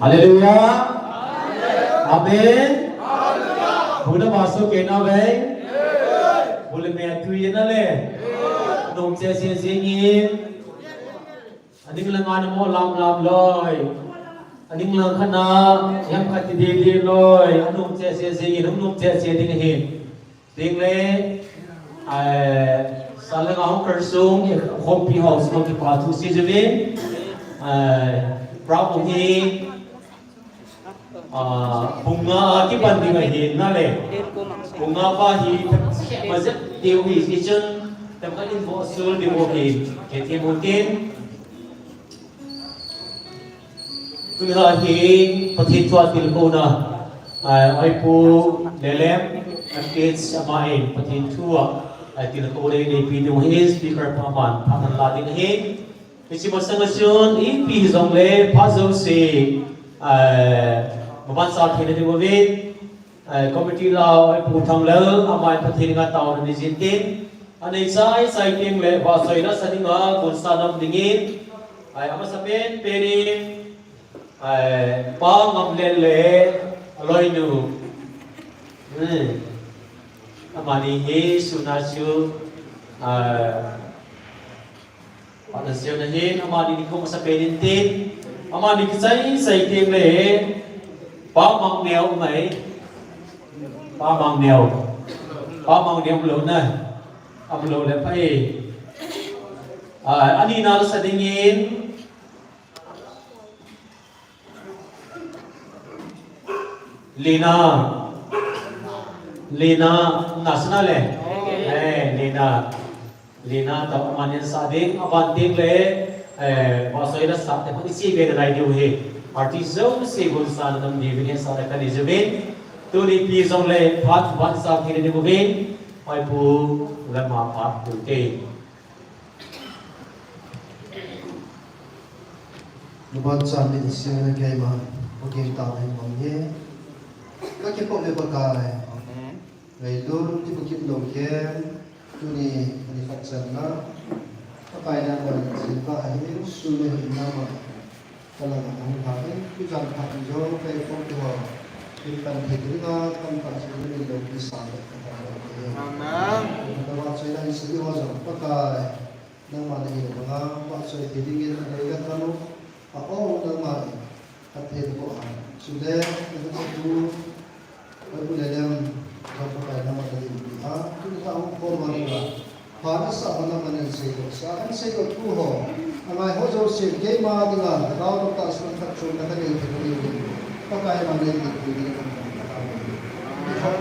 Haleluya. Amin. Buddha masuk ke nabe. Boleh metu ye na le. Nong che se singin. Aning langan mo lam loy. Aning lang khana yang khati de loy. Anong che se singin nong che se ding hin. Ding le salang ang kersung kopi house kopi patu si jevin. Prabu hi bunga ki bandi ga hin na le. Bunga pa hi mazat dewi kitchen tamkalin bo sul di bo hi keti mungkin tuha hi pathi chwa til ko na ai pu lelem kids samai pathi chua ai til ko le ni pi du hi speaker paman phanan la ding hi isi masangasun in pi zong le phazo se maban sa thene de bo ve committee lao ai pu thang le amai pathi nga taw ni jin tin anei sai ting le ba sai na saninga gun sanam dingin ai ama sapen perin pa ngam le loi nu amani he sunasu pada siang na hin amani ni ko sapenin tin amani sai ting le pa mang neo mai pa mang neo lo na amlo le pai ani na sa dingin Lina nasna le Lina ta manin sa ding avanting le wasoi da sa te isi be dai diu he artisan se gol sa nam ni be sa da kan izbin tu ni pi zong le phat sa thine de be ai pu la ma phat pu te Nubat sa ni siya kay ma okay ta ay mong ye kakip ko le bagay ngay lor di bukit long ken tu ni manufacture na kapay na ko silba ay sulo na ma talaga ang hakin kujan hakin jo kay ko to Pilipan Hidringa kan pasal ni lo bisa amen dapat saya isi wajar pakai nang mana ini mga pasal hidingin ay katano ako nang mana kathin ko sudah itu Pagulalang kapag naman na din kung taong forma nila para sa mga manan sa iyo sa akin sa iyo tuho ang ay hozo si kay mga tingal nakaw ng taas ng katsyon na kanil pinulili pagkaya manan din pinulili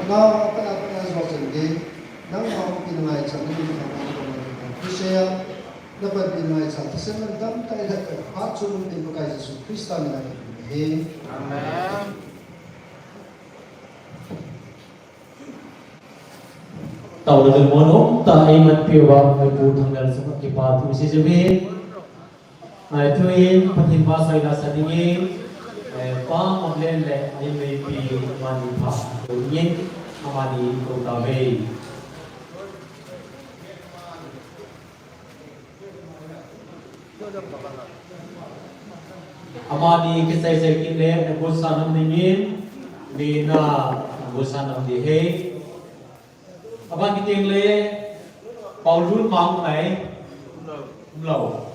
na panapanas mo sa hindi nang mga pinangayat sa nilili ng mga panapanan kasi dapat pinangayat sa kasi nagdam tayo na patsunod din mo kay Jesus Krista na natin Amen. tàu được món ốm tại mặt phiêu vào người phụ thằng đàn sống kịp vào thu sĩ chế ai thuê phát hiện vào xoay là sẵn đi có một lên lệ anh về vì mà đi phá tự nhiên mà đi cùng tàu về ama đi cái say kinh lệ bố sản năm đi na bố sản năm đi hết Abang kita yang le Paulun mang mai lâu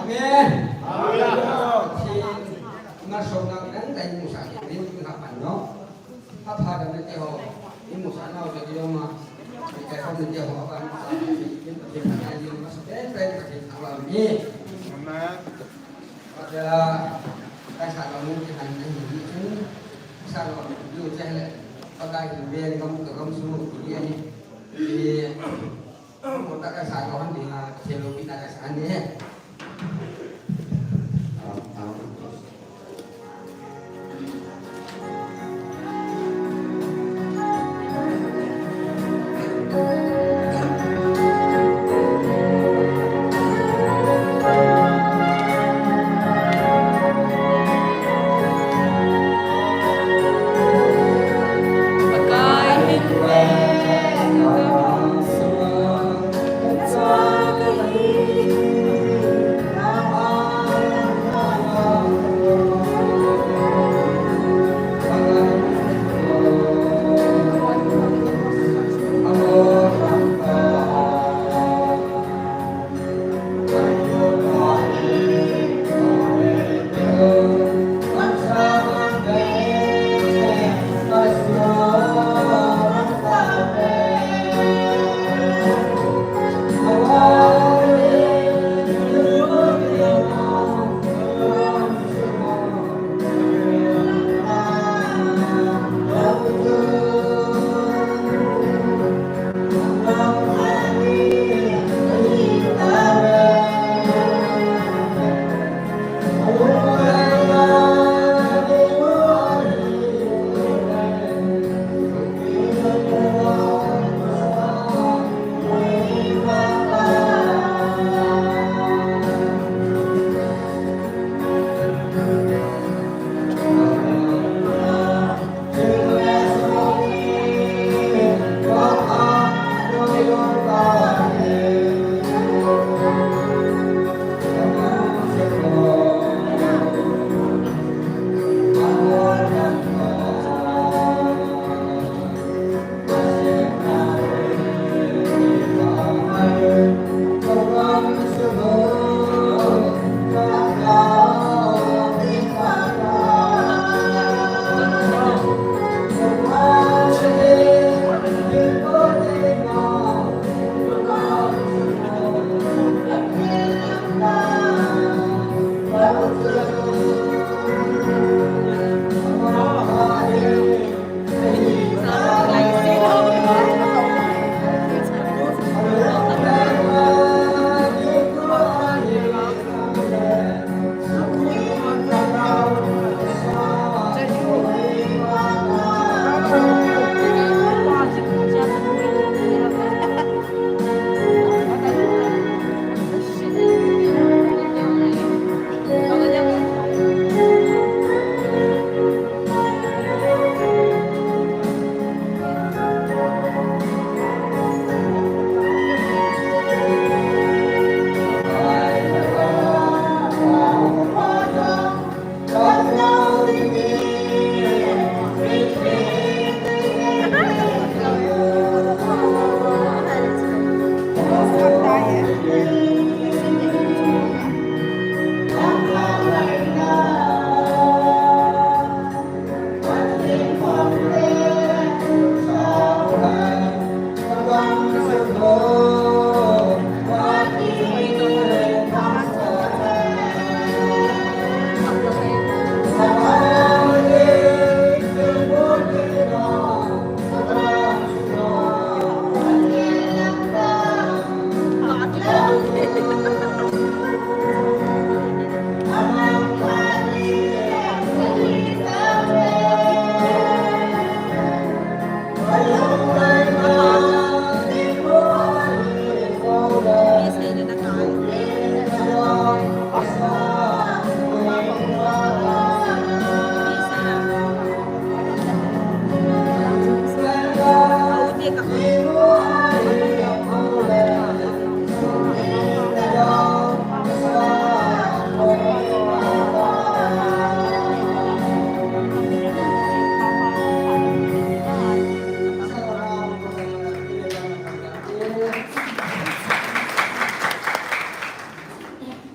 Amin. Masuk nak dan musa ini kita panjang. Apa ada nanti ho? Ini musa nak jadi rumah. Kita kan nanti ho apa? Kita jadi masuk dan kita alam ini. Amin. Pada kasar kamu kita nanti kalau dulu saya pakai dia kamu semua dia ini di một các cái sản phẩm thì là chế độ bị đại sản nhé.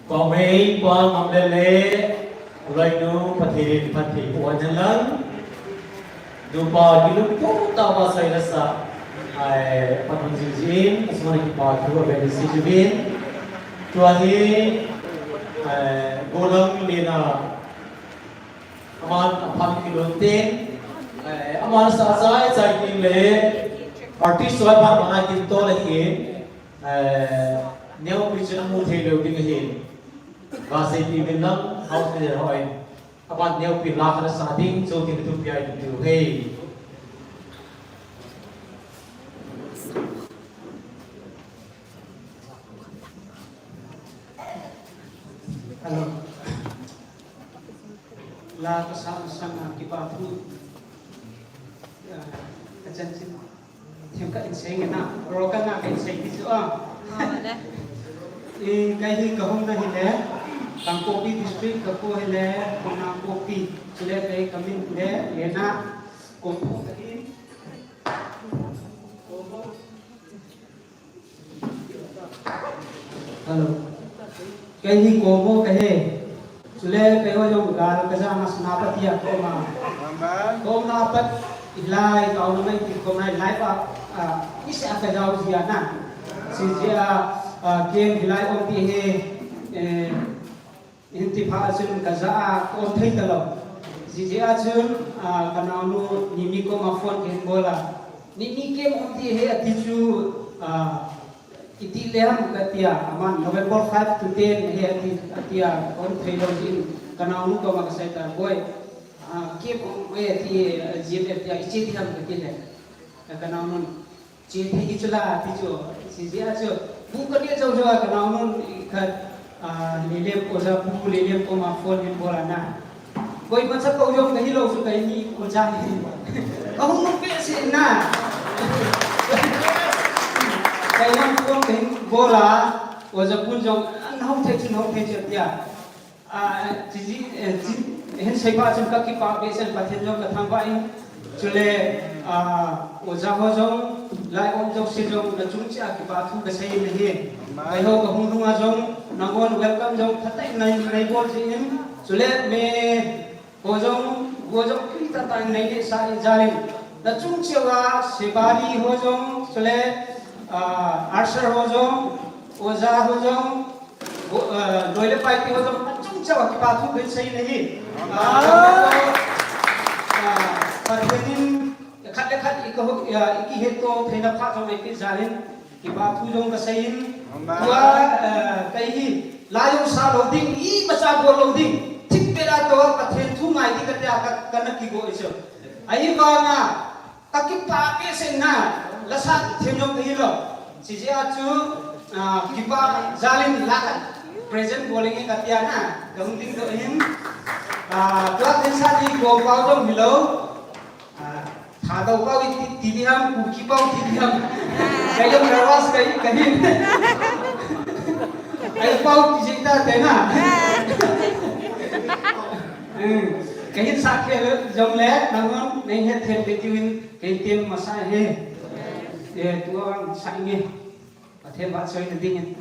Pamay Quang Amlele Rainu Patirin Pati Puanalan Dupa Gilupo Tawa sa ilasa ay Patunjin Asmani Kipatu Abedisi Jubin Tuahi Golang Lina Aman Apam Kiluntin aman sa sai chai king le artist soi par mana kin to le hi neo picture mu the le ding hi ba sai pi bin nam house ne hoi aban neo pi la khana sa ding so kin tu pi ai tu hey Halo. La kasama-sama kipatu. Ajan sin. Thiam ka inseng na. Ro ka na ka inseng ti so. Kai hi ka hom na hi le. Kang Kopi district ka ko hi le. Kona Kopi. Chile kai kamin le lena. Kopo ka hi. Halo. Cái gì cô vô cái hè sule cái hoa dùng gal cái ra mas napa tiap ko napa ilai kau namai ko nai lai pa isi apa jauh dia na si dia game ilai om pi he inti pha sun kaza on thai talo si dia chun kanau nu nimi ko ma phone ke bola nimi game om pi he atichu iti leham katia aman November 5 to 10 he atia on trilogy kanau nu ko makasai tar boy ke me ati gmf ya ichi ti ham katia kanau nu chi thi chula ti jo si dia jo bu ko dia jo jo kanau nu khat lelem ko sa bu lelem ko ma phone hin bolana boy macam ko yo kahi lo su kai ni ko ja ni ko nu pe se na cái năm con cái vô là ở giờ quân trong ăn không thể chuyện tiệt chỉ hiện xây ba trong các cái pháp vệ sinh phát hiện trong các thang vay cho nên ở giờ họ trong lại ông trong xây trong là chúng chỉ cái pháp thu cái xây này hết cái họ cái hung hăng trong nông dân welcome trong thật này này có gì em cho nên mẹ ở trong khi ta tại này để sai ra lên là chúng chỉ là xây ba đi họ trong cho nên Archer hojong, Oza hojong, Doyle Paiti hojong, macam cawa kita tu bersih lagi. Perbenin, kat iki heto thena pak jong iki jalin, kita tu jong kesain, dua kahi layung sa loading, i macam go loading, tik bela tu pathen tu ngai di kerja kena kigo isu. Ayi banga, kaki pakai sena. Lasat themjong the hilo sijia chu kipa jalin lakat present bowling e katiana gangding do him club densa di go pau dong hilo tha do pau ti ham ku ki pau ti ham kayong nervous kai kahin ai pau ti jita tena kahin sakhe jong le nangon nei het het between kai tim masa he tuang sange thêm bạn chơi được tin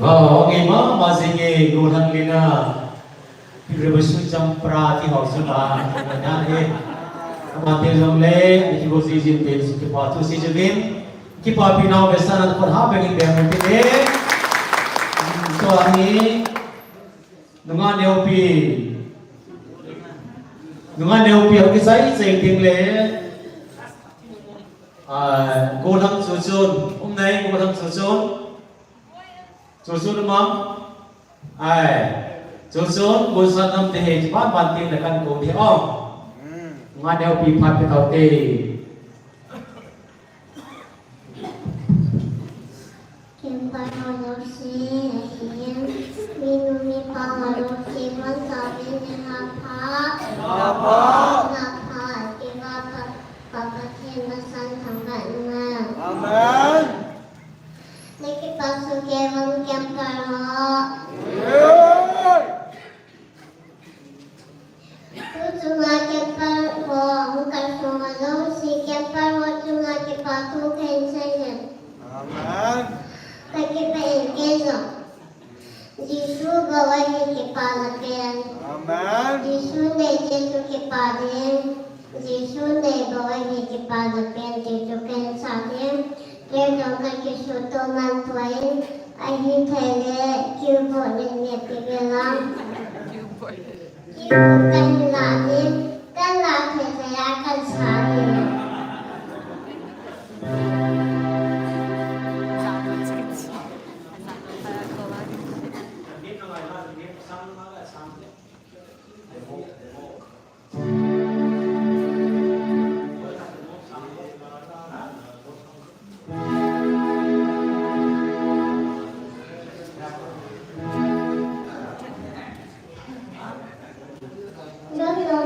Okay, ma, masige gulang lina. Rebusu campra ti hau sudah. Kemudian amatir jomle, ikibo season din si kipatu season din. Kipa pinau besaran perha bagi bermuti deh. So ani dengan neopi, aku saya tinggal. Gulang susun, naik gulang susun. Susun mam, susun busan nam teh cepat banting dekat kau dia om, ngadau pipat kita teh. Kempa halusi, minumi halusi, mansabi napa, kita pakai nasan sampai mana. Amen. Lagi pasuk kemang kemparo. Tunga kemparo, bukan cuma halusi kemparo, tunga kemparo kensayan. Amen. Lagi pengezo. Jisu bawahi kepalakan. Amen. Jisu ne Jisu kepalakan. Jisu ne bawahi kepalakan. Jisu kensayan. Kaya Jisu toman tuain. Ahi tele kiubo ne pigelang. Kiubo kan lani. Kan lani saya kan sari. Don't know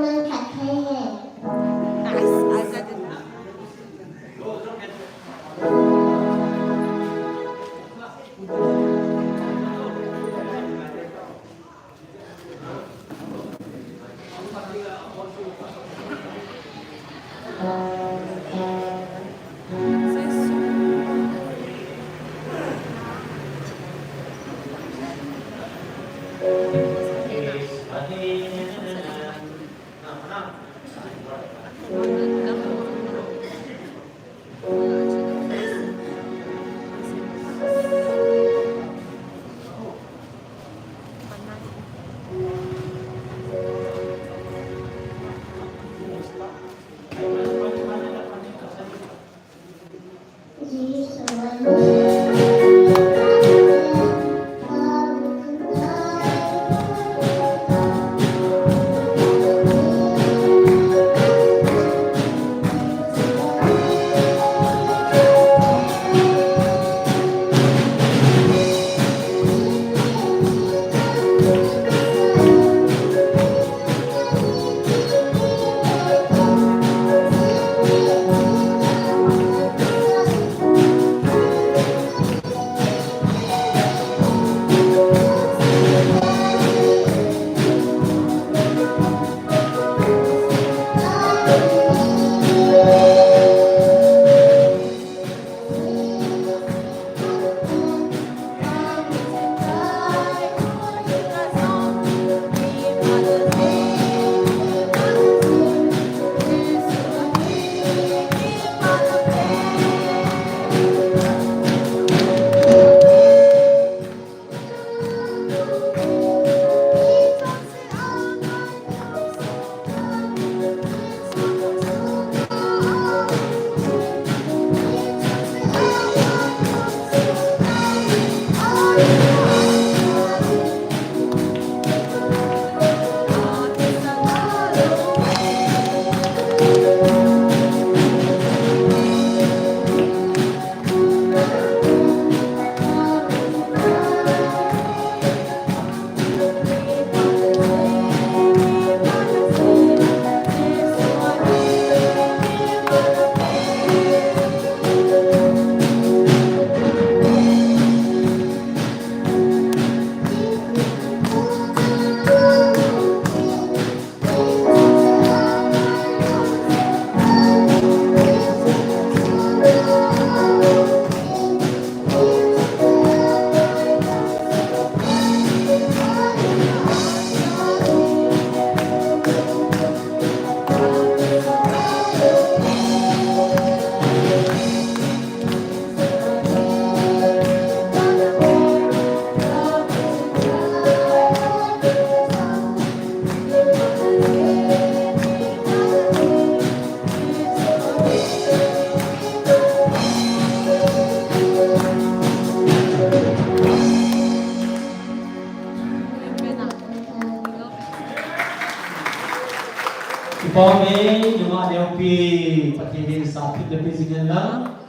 Ipome yung ano pi pati sa pit the physical lang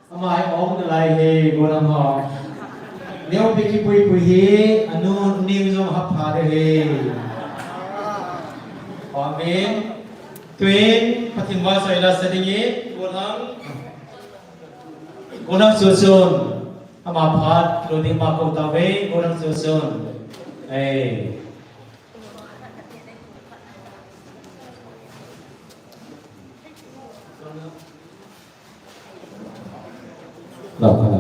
amai ong na lai he goram ho neo pi ki pui pui he anu ning jong hap pha de he amen twin patin wa sai la sadingi gonang susun ama phat clothing ma ko ta ve gonang susun Lọc hả?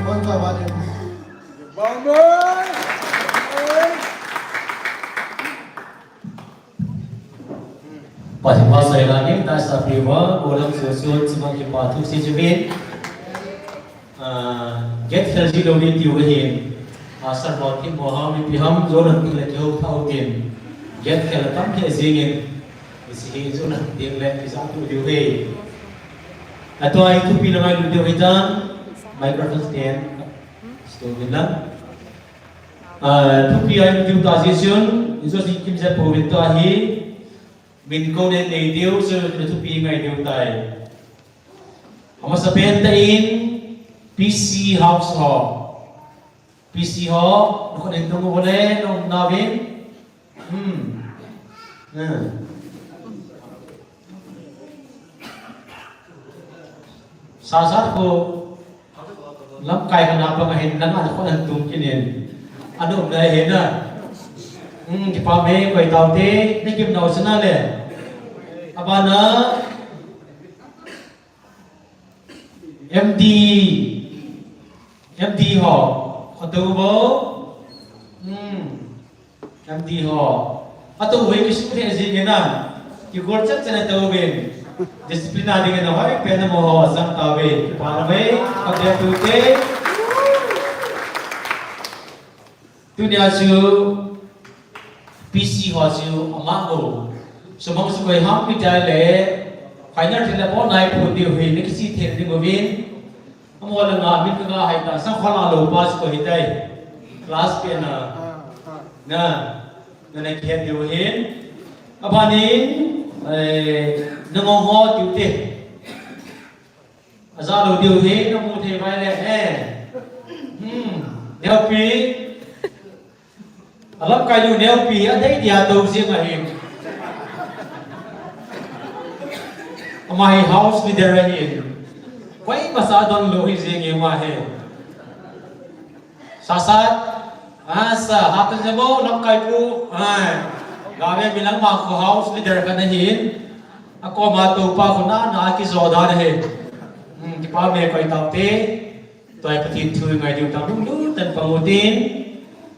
คนก็ว่าเดี๋ยว Pati masa lagi tak sapiwa ulang susun semakin patuh si jebin. Get kerja lori tiuhin. Asal roti moham piham zoran tinggal jauh tahu bin. Get kerja tam ke zingin. Isi zoran tinggal kisah tu tiuhin. Atau itu pinamai lu tiuhitan microphone stand. Stop bilang. Tupi ayam tiuh tazisun. Itu si kimsa pawin tu ahi. Min ko nên này tiêu sơ na thupi ngay tiêu tay. Ama sa pentain PC house ho. PC ho no ko nendo mo bole no navin. Sasat ko lam kai kana pa ngahin lang ano ko antung kinin. Ano na hena. Di pa me ko itaw te ni kim na usana le. Abana MD ho khatu bo MD ho atu we ki sukre ji na ki gor chak chana to ben disciplinary ke na hoy pe na mo ho sam ta we pa we ade tu te dunia chu PC ho chu ama mo Semang sebagai hampir jalan, final telepon naik pun dia hui, ni kisi tiada di mobil. Amu orang ngambil ke ngah hai sang khala lupa sekolah hidai, kelas kena, naik kian dia hui. Apa ni? Nengoh tiup. Asal dia hui, namu teh baik dia pi. Alam kayu dia pi, ada dia tahu siapa him. My house ni there here. Koi masadon lohi zingi mahe. Sasat asa hatan jabo lam kai ku. Gawe bilang ma ko house ni there kana hin. Ako mato pa ko na ki zodan he. Ki pa me koi taute. Toy patin thu ngai diu tam lu tan pangutin.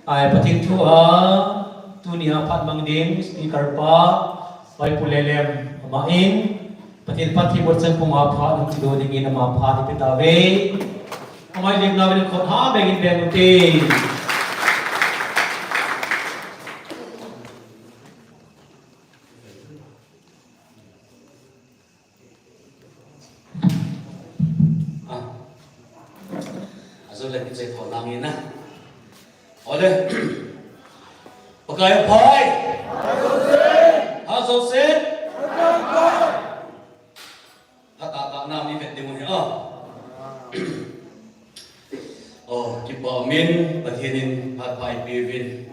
Ai patin thu a tunia phat mangding speaker pa. Toy pulelem main. Patin pati borsan pumapha ng tido dingin na mapha ni pitawe. Amay lim na rin kot ha begin begutin. Azul lagi saya thon langin na. Ole. Pakai pai. Azul set. Nam ni vet demo he kipa min pathenin phat pai pivin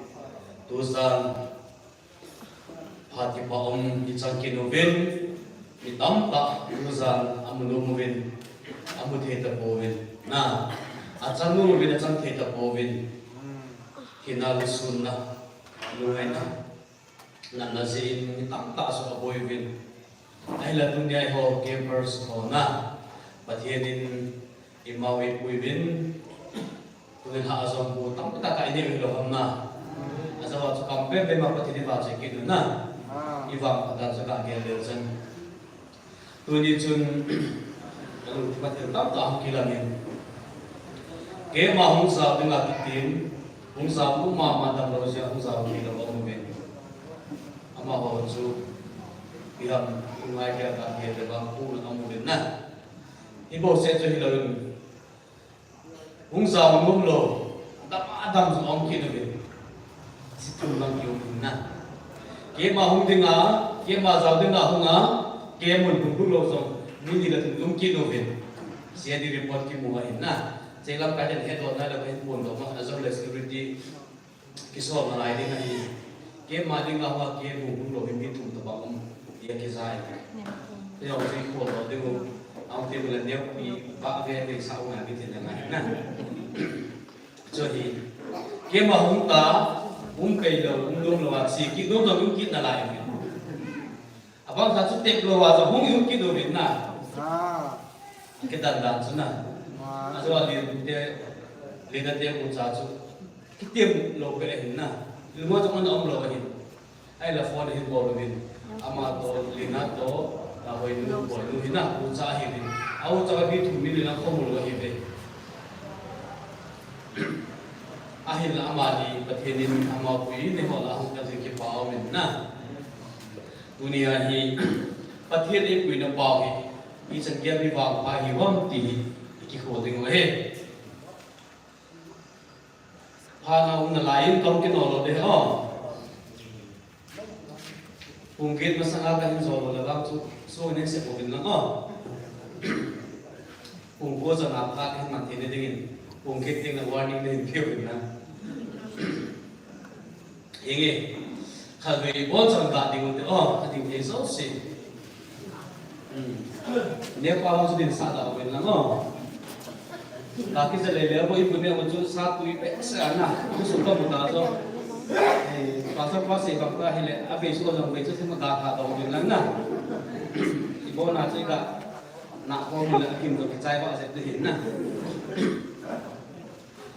tu san phat kipa ki changkin ovin mi tam ta tu san amulu movin amu the ta povin na achangu movin achang the ta povin hinal sunna luaina na zin tam ta so boivin ai là dunia ho gamers ho na pathianin imawi puibin tuin ha azam bu tam ta ka ini lo hamna azawa chu kampe be ma pathianin ba che kin na iwang adan sa ka gel chen tuni chun pathian tam ta kilangin ke ma hung sa dengan kitin hung sa bu ma madam ro sia hung sa ki lo mo ben ama ho chu Bilang umai dia tak dia dalam pun amulin na. Ibu saya tu hilang. Ungsa umum lo, tak adam semua mungkin tu. Situ lang yung na. Kema hung dengar, kema zau dengar hunga, kemun kumpul lo som. Ni dia tu mungkin tu. Saya di report ki muain na. Saya lam kajian head on na lepas pun lo mak azam le security kisah malai dengan ini. Kema dengar hunga kemun kumpul lo itu tu bang. Dia kisah ini. Dia orang pun lo tengok, orang tengok le dia pi pak dia ni sau ngai kita dengan na. Jadi, kema hung ta, hung kai lo, hung dong lo si ki dong dong ki na lai. Abang satu tek lo wa hung yung ki do bin na. Kita dan sana. aso le da te ku cha chu kitem lo ke hin na lumo to on lo hin ai la phone hin bo lo hin ama to lina to ta hoi nu bo lu hin na ku cha hin au cha bi thu mi na khom lo hin be ahil amali pathenin ama pui ne ho la hong ka ke pao min na dunia hi pathet e pui na pao hi i chan kia bi wang pa hi wam ti ki kho ding he ha na un lain kam ke no lo de ho ungket masanga ka hin zo lo la chu so ne se ko bin na ho ungko za na ka ke man te ne ding ungket ding na warning de pyo na inge khagui bo chang da ding te oh ding te so se ne pa wa din sa da wen la no ta ki se le le bo i pu ne wo chu sa tu i pe sa na ku su ka mu da so pa sa pa se ka ka hele a be su jong be chu se ma da tha da wen la na i bo na che ka na ko mi la kim ko chai ba se te hin na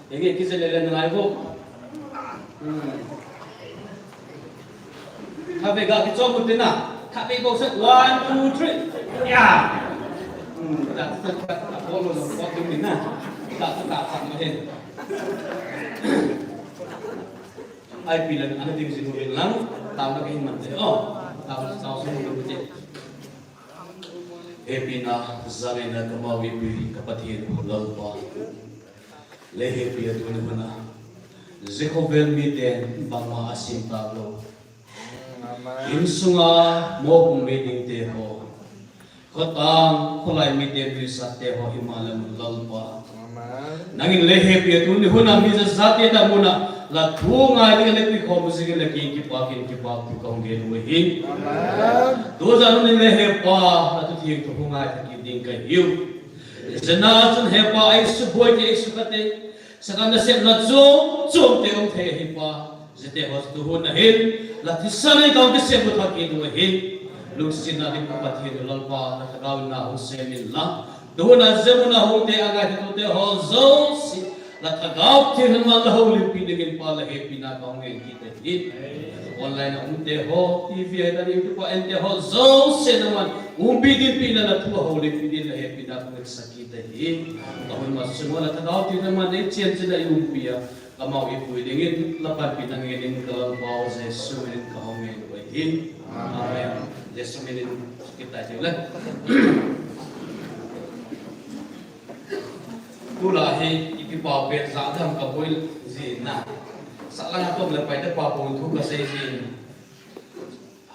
inge ki se le le na ai bo Kabe ga ki chobu tina kabe go se 1 2 3 ya da ta ko lo no ko tu tina da ta ta ma hen ai pilan ana ding sin wen lang ta ma ke man de oh ta ba sa so mo ko je epina zamena kamawi pi kapathir lal pa lehe pi atu ne bana Zekovel mi den bangma asim tablo insunga mo kum meeting te ho khotang khulai mi te bi sa te ho himalam lalpa nangin lehe pi tu ni huna mi za zate da muna la thunga ni le pi khom sig le ki pa ki kong ge lu hi do za ni lehe pa la tu thi tu hunga ki ding ka hiu jana chun he pa ai su boy te su ka te sakanda sep na zum te the hi pa jete hos tu hun hil la thisane ka ke sep tha ki du hil lu sin na dim pa thi du lal pa la ka na hu se min la du na zemuna hu te aga tu te ho zo si la ka ga thi han ma la hu li pi de gen pa la he pi na ka nge ki te hi online te ho tv da ni tu pa en te ho zo se na man bi di pi na tu ho li pi di la he pi na ko sa ki te hi ta hun ma se mo la ka ga thi na man e chen chen da pi ya kamau i pui dingin lapan pinang ngin kalau bau Yesus min kau ngin wahid amen Yesus min kita jelah tulahi iki pabet sadam kabul zina salah apa lepai te papun tu ka sei zin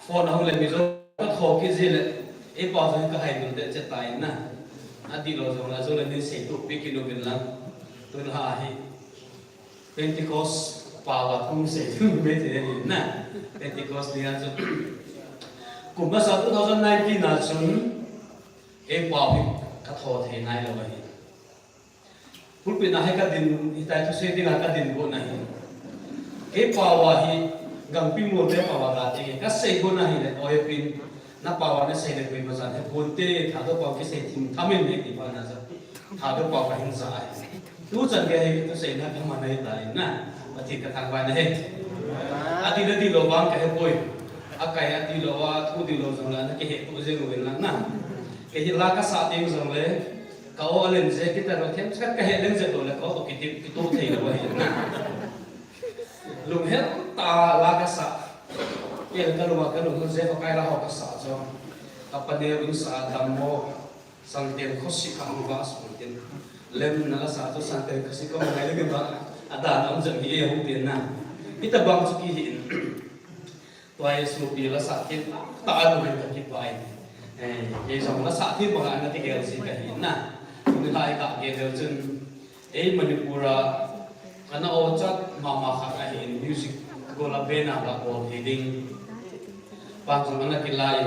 phone hong le mi zo ka kho ki zin e pa zin ka hai dun de chetai na adi lo zo la zo le ni sei tu pi ki no bin lang tun ha hi Pentecost pawa kum se tu be te ni na Pentecost ni aso kuma sa 2019 na chun e pawi ka tho the nai lo hi pulpit na hai ka din hitai tu se din ka din go na hi e pawa hi gang pi mo le pawa ga te ka se go na hi le oi pin na pawa na se le pin ma sa he ponte tha do pa ki se thim thamen ne ki pa na sa tha do pa ka hin sa ai tu chan ge tu se na ka ma nai tai na ma thi ka thang ba na he ati da di lo bang ka he poi akai ati lo wa thu di lo jong la na ke he tu je ngo na na ke hi la ka sa te jong le ka o len je ki ta ro them chat ka he len je lo le ko to ki ti ki tu thei lo he na lum he ta la ka sa ke ka lo ma ka lo je ko kai la ho ka sa jo ka pa ne ru sa dam mo sang ten kho si ka mu ba su ten lem na la sa to sang ten kho si ko ma le ke ba ada na jam hi e hu ten na kita bang chu ki hin toy su pi la sa tin ta lu ben ka ki pai ye jong la sa tin ba na ti gel si ka hin na ni lai ka ge del chun e manipura kana o chat mama kha ka hin music go la bena la ko heading pa jong na ki lai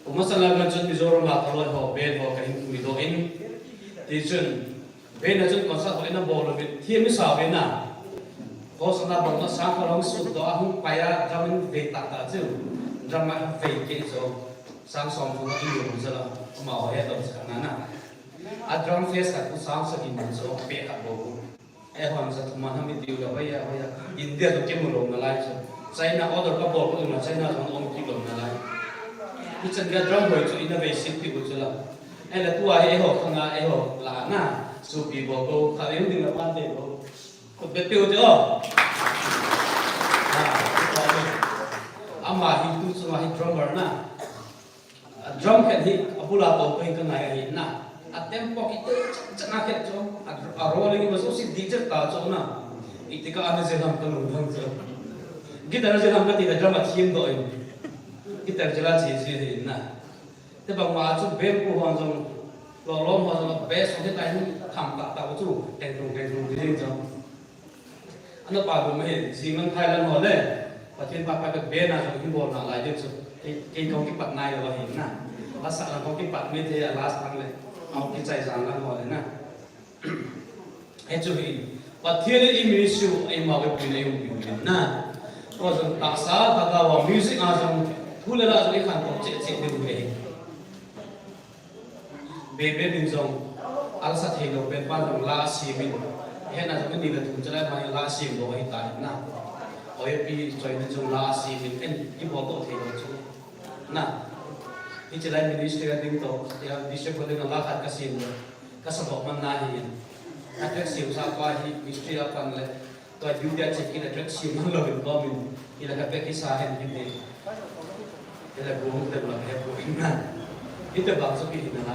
o masala ga chun mi zoro ma tholoi ho ben ho ka hin mi do in ti chun ben na chun ko sa ho na bo lo bi thiam mi sa ben na ko sa na bang na sa ko long su do a hung pa ya jamin ve ta ta chu drama ve ke so sang song fu i yo za la ma ho ya do sa na na drum face kat sang sa in so pe ka bo hon sa thuman ham diu la hoya India to kemulong na lai so China order ka bo ko na China thong om ki long na lai ichen ga drum hoi chu innovation ti bu chu la la tua ho khanga ho la na su pi bo ko kha yum ding la pan de bo ko be tiu jo ama hi tu chu hi drummer na drum kan hi apula to ko ka ngai hi na tempo ki chana ke cho rolling was so si DJ ta cho na itika ana je lam kan ung cho gitar je lam ka ti drum a thim do in gitar jala chi chi na te bang ma chu bem pu hon jong lo lom ho jong be so te tai tham ta ta chu teng tung ding cho ana pa bu me ji man thai lan ho le pa chen pa ka be na jong hin bo na lai de chu ke kong ki pat nai lo hin na la sa la kong ki pat me te last thang leเอาที่ใจสั่งกันหมดเลยนะไอ้จุดนี้ปัจเจียนอิมิสุไอ้มาเว็บเป็นไอ้หุ่นอยู่นะเพราะฉะนั้นตักษาตักว่ามิวสิกอาจจะทุเรศอะไรขันตัวเจ็ดเดือนเองเบเบ้ดินจงอัลสัตย์เราเป็นบ้านของลาซีมินเห็นอาจจะไม่ดีเลยถึงจะได้มาลาซีมโดยตายนะเอาไอ้ปีจอยดินจงลาซีมินเป็นที่บอกตัวเทเราจุนะที่จะได้มีดิสเทอร์ดิ้งโตที่ดิสเทอร์คนเดียวกันก็สิ่งก็สมบูรณ์มันน่าเห็นถ้าเกิดสิ่งสักว่าที่ดิสเทอร์กันเลยตัวยูเดียเช็คกินแล้วสิ่งมันเราเป็นตัวมันที่เราเป็นกิสาเห็นที่นี่ที่เราบูมเต็มเลยบูมนั่นที่เราบางสุขีนั่นไง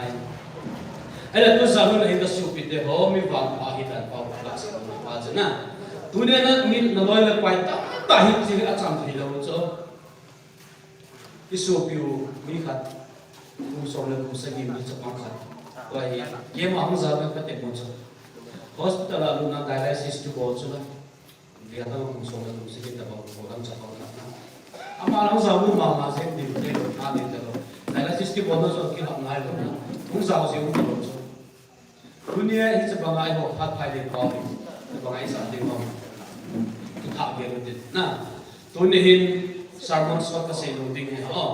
ไอ้เราตัวสามีเราเห็นตัวสุขีเดียวมีวางอาหิตันเป่าคลาสกันมาจ้ะนะตัวนี้นั่นมีนวลเลยไปตั้งหิบสิ่งอาจารย์ที่เราจ้ะที่สุขีมีขัดคุณส่งเลยคุณสกิมจะปังขัดว่าเยี่ยมมากจะเป็นเต็มหมดจ้ะ hospital เราหน้า dialysis จุดบอลจ้ะเดี๋ยวเราคุณส่งเลยคุณสกิมจะบอกว่าเราจะปังขัดนะอามาเราจะมุ่งมาเส้นดิบเดียวหน้าดิบเดียว dialysis จุดบอลจ้ะที่ทำง่ายเลยนะคุณสาวเสียงคุณจ้ะคุณเนี่ยที่จะปังง่ายบอกพัดไฟเด็กเขาจะปังง่ายสักเด็กเขาที่ทำเยอะดินะตัวนี้เห็นสารมันสกัดเซลล์ดิ้งเหรอ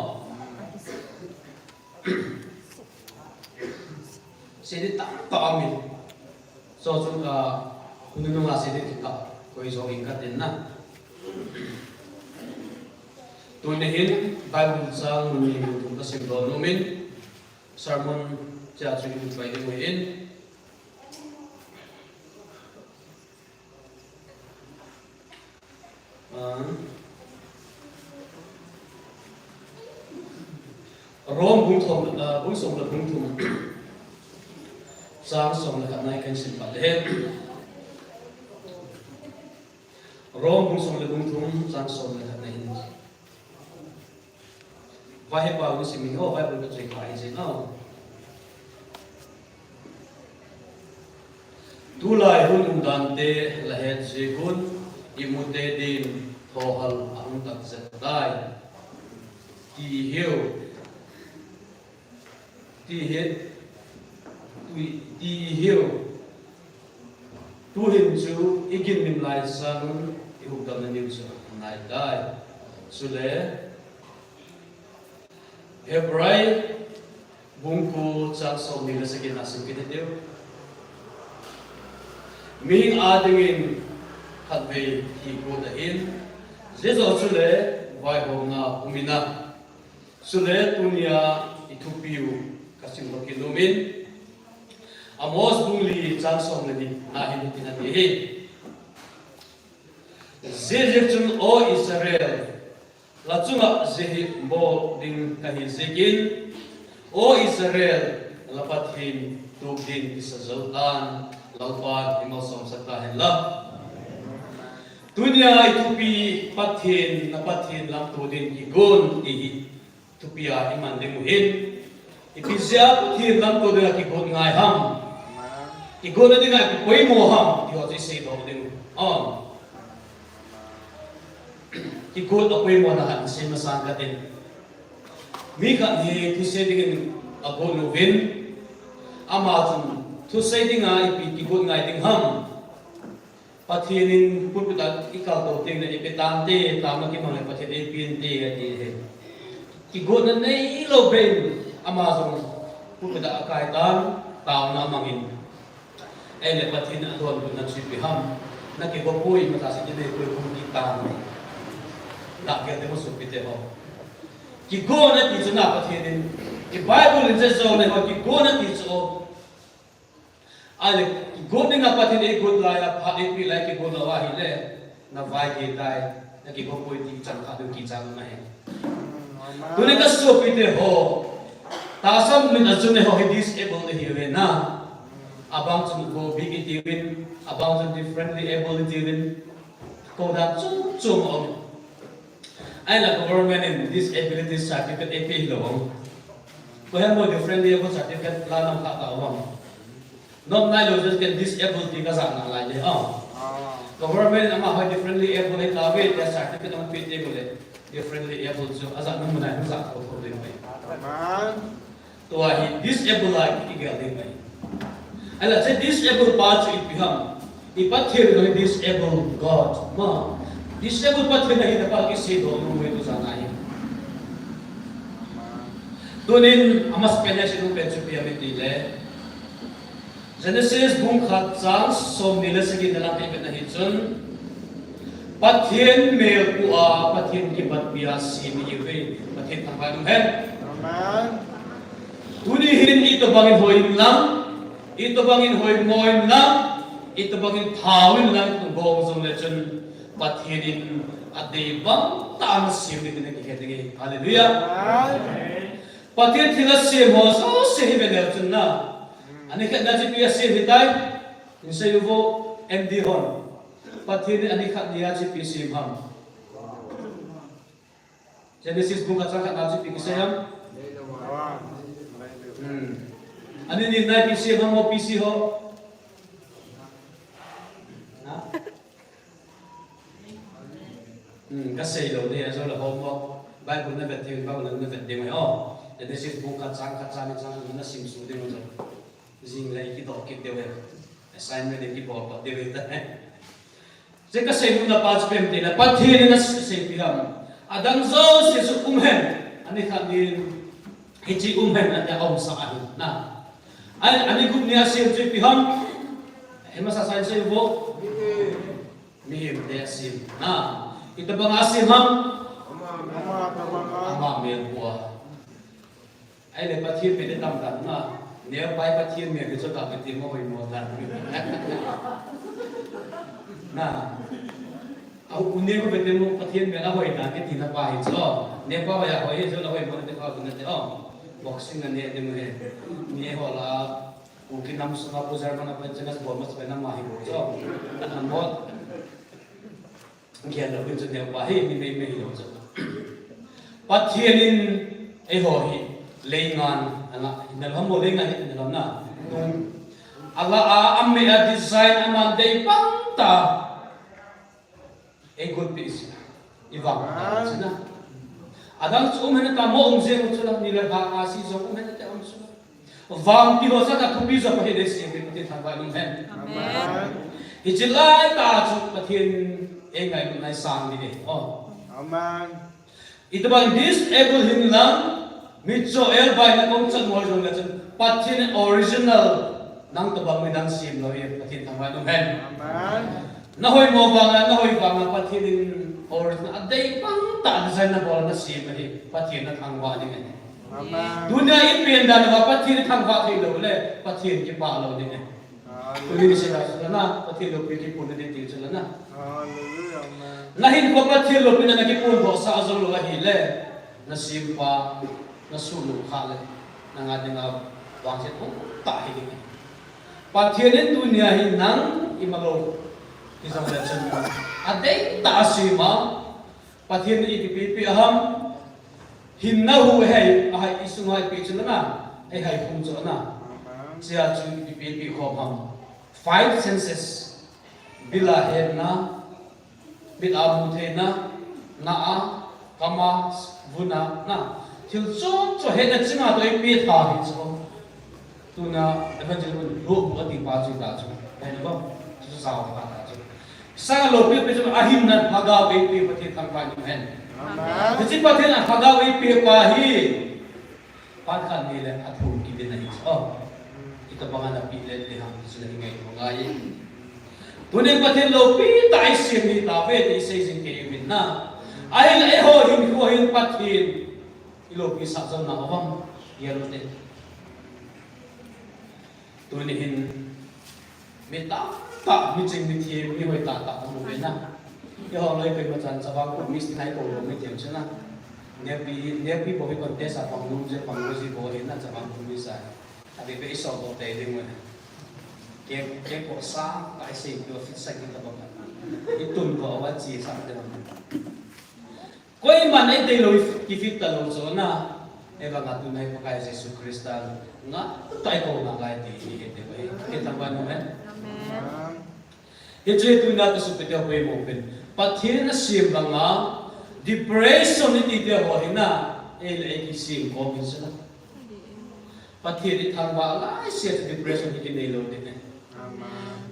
Sedi tak amin, so juga kunjung lah sedi kita, koi so ingkat denna. Tunehin Bible sang menyebut kasih donomin, sermon jatuh itu baik muin. Rom bung song la bung thum. Sang song la kat nai kan sin pat le rom bung song la bung thum sang song la kat nai vai he pa lu simi ho vai bu tre khai je no tu lai hun dan te la het je gun imute din thohal ang tak zat dai ti hiu tu hin chu igin nim lai sang i hu dam nim chu nai dai sule hebrai bungku chak som ni la sakin asim ki deu mi adingin khatbe hi ko da in zezo sule vai ho na umina sule tunia itupiu kasing bakilumin amos bungli chansom leni nahin tinati zejechun o Israel lachunga zehi bo ding kahi zegin o Israel lapathin tugdin isazaltan lalpan imosom satahin la dunia itupi pathin napathin lam tudin igun ihi tupia iman demuhin Ipizia putih lam ko dengan kikut ngai ham, kikut nanti ngai koi mo ham, dia tu isi bawa dengan on. Kikut koi mo nak si masan katin. Mika ni tu saya dengan agon novin, amatun tu saya dengan ipi kikut ngai dengan ham. Patinin pun kita ikal tu dengan ipi tante, tamak kita mana patin ipi tante ati. Kikut nanti ilo ben. Amazon pun tidak kaitan tao na mangin ai le pathin adon bu na chi ham na ki go pui ma ta si de pui kum ki ta da ke de mo su pi te ho ki go na ti chuna pathin ki bible in je zo ne ho ki go na ti zo ale ki go ne na pathin e go la ya pha e pi la ki go la wa hi le na vai ki tai na ki go pui ti chang kha du ki chang na he tu ne ka su pi te ho ta sam min azun ne ho disable ne hi we na abang chung go big it abang chung differently able it ko da chung chung om ai la government in disability certificate AP lo ko ha mo differently able certificate la nam kha ta om not nai lo just get disabled ka sa na la je government ama ha differently able it la we the certificate on PT ko le differently able so azan nam na sa ko problem bai to hi disable like igal ding bai ala se disable part it become ipathir no disable god ma disable pathir nahi na pa ki se do no me to sana hi tunin amas penya se no pe chu pe ame ti le Genesis bung khat chang som ni le se gi dalam te na hi chun pathin me ku a pathin ki bat bia si ni ve pathin thang ba nu hen amen tuni hin ito bangin hoin lang ito bangin hoy moin na ito bangin thawin lang itong gong zong lechon pathinin at di bang taan siya ni kinakikitigi hallelujah pathin tila siya mo so siya hibelerchon na anikat na si piya siya hitay yung sa yubo MD hon pathin anikat niya si piya siya ham Genesis bunga sakat na si piya siya ham ano ni na PC mo PC ho? Ha? Kasi lo ni so la homo Bible na betin ba na betin mo oh. Jadi sis buka sang na simsu de mo so. Jing lai ki to ki de we. Assignment ki bo pa de we ta. Je kasi mo na page pem de na pathin na se piram. Adang zo se su umhen. Ani khanin hiji umhen na om sa na. Ani group niya sim je piham hema sa sai se bo mihim de sim na ita bang asim ham ama me bua ai le pathir pe de tam tam na ne pai pathir me ke so ta pe ti mo hoi mo ta na au une ko pe te mo pathir me la hoi na ke ti na pa hi so ne pa ya hoi so la hoi mo te ka ku na te boxing na ne de mo he ni ho la mungkin nam sunga pujar mana pencenas bomas pena mahi bojo amot ngian lo bin ne wahi ni me hi lo so pathianin e ho hi leingan ana inal hamo leingan ni inal na ala a amme a design aman dei pangta e good piece ibang sana adang sumena ta mo umse mo chula ni la ba asi so umena ta umse vang pi ho sa ta thupi so pa de si pe ti thang ba lum hen amen ijilai ta chu pathin e ngai nai sang ni de oh amen ito bang disable hin lang mitso el bai na kong chan mo jong la chen pathin original nang to bang midang sim lo ye pathin thang ba lum hen amen na hoy mo bang pathin original adai pang ta design na bol na sim ni pathin na thang ba ni ngai dunia ipian dan pathin thang ba thei lo le pathin ki pa lo ni ngai Tuloy siya na pathin lo pikipun na din sila na hallelujah amen lahin ko pathin lo pina nakipun bo sa azol lo hile na simpa na sulu khale nang ating wangsit ko tahi ni pathin dunia hin nang imalo isang lesson pa adai taasima pathin ipipi aham hinnahu hai ahai isungai pichuna na ai hai khumjo na sia chu ipipi khom 5 senses bila hedna bila muthena na kama vuna na til cho hedna chinga to ipi tha hi so tuna evangelist lo ati pa chu ta chu ai ba chu sa pa ta chu sa lo pi pe chu ahim na bhaga ve pi pati thang pa ni hen amen ji pati na bhaga ve pi pa hi pan khan ni le athu ki de nahi so ito kita pangan pilet ni ham sila hingai mengai tuning pathin lo pi tai sim ni ta ve ti sei jing ke min na ai la ho hin pathin ilo pi sa zon na awam yelo te tuning hin mi ta mi ching mi thi mi hoi ta mo ve na yo ho loi pe ma chan sa ba ko mi sti nai ko lo mi tiam chana ne pi bo vi contest a pang lu je pang lu ji bo hin na cha bang mi sa abi be so do te ding wa ke ko sa tai sei do fit sa ki ta ba itun ko wa chi sa de koi man ai te lo ki fit ta lo so na e ba nga tu nai ko kai Jesus Kristal nga tai ko na kai ti ni ke te ba ke ta ba no men amen ye je tu na to su pe te ko mo pen pathin na sim ba nga depression ni ti te ho hina e le ki sim ko min sa pathin ni thang ba la se depression ni nei lo de ne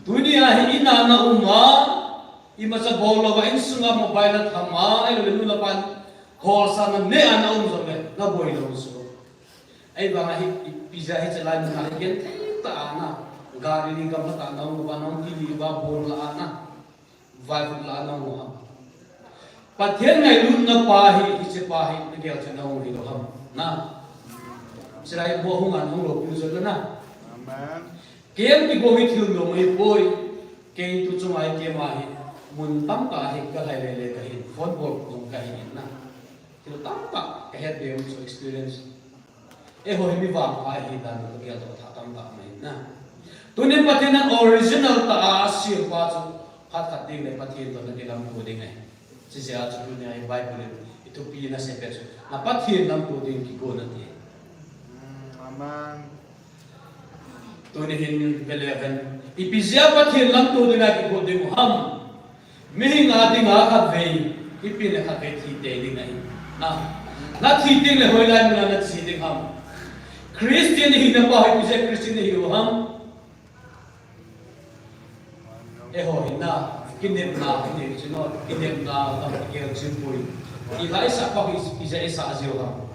dunia hi ina na uma ima sa bolo ba in sunga mobile at hama ay lo nu pan hol sa na ne ana zo me na boy lo so ay ba nga hi pizza hi chala ni na gen ta ana gari ni ka mata na mo ba na ki li ba bol la ana vibe la na mo ha pathen ngai lu na pa hi se pa hi ni gel cha na o ni lo ham na sila bo hung an hung lo pu zo na amen kem ki go hi thil lo mai boy ke tu chu mai ke ma hi mun tam ka hi ka hai le ka hi phone bol ko ka hi na thil tam ka ka he de so experience e ho mi wa ka hi da no ke to tha tam ka mai na tu ne pathen an original ta asir pa chu phat khat ding le pathen to na ke lam ko ding ai si se a chu ne ai bible itu pi na se pe chu na pathen lam ko ding ki ko na ti amen Tunihin beleven ipizia pathin lam tu dina ki ko de ham mi nga ding a kha ve ipin kha ve thi te ding ai na thi ding le hoi lai na na chi ding ham Christian hi na pa hi se Christian hi ham e ho hi na kinem na kinem chino kinem na ka ke chin pui i lai sa pa hi se sa azio ham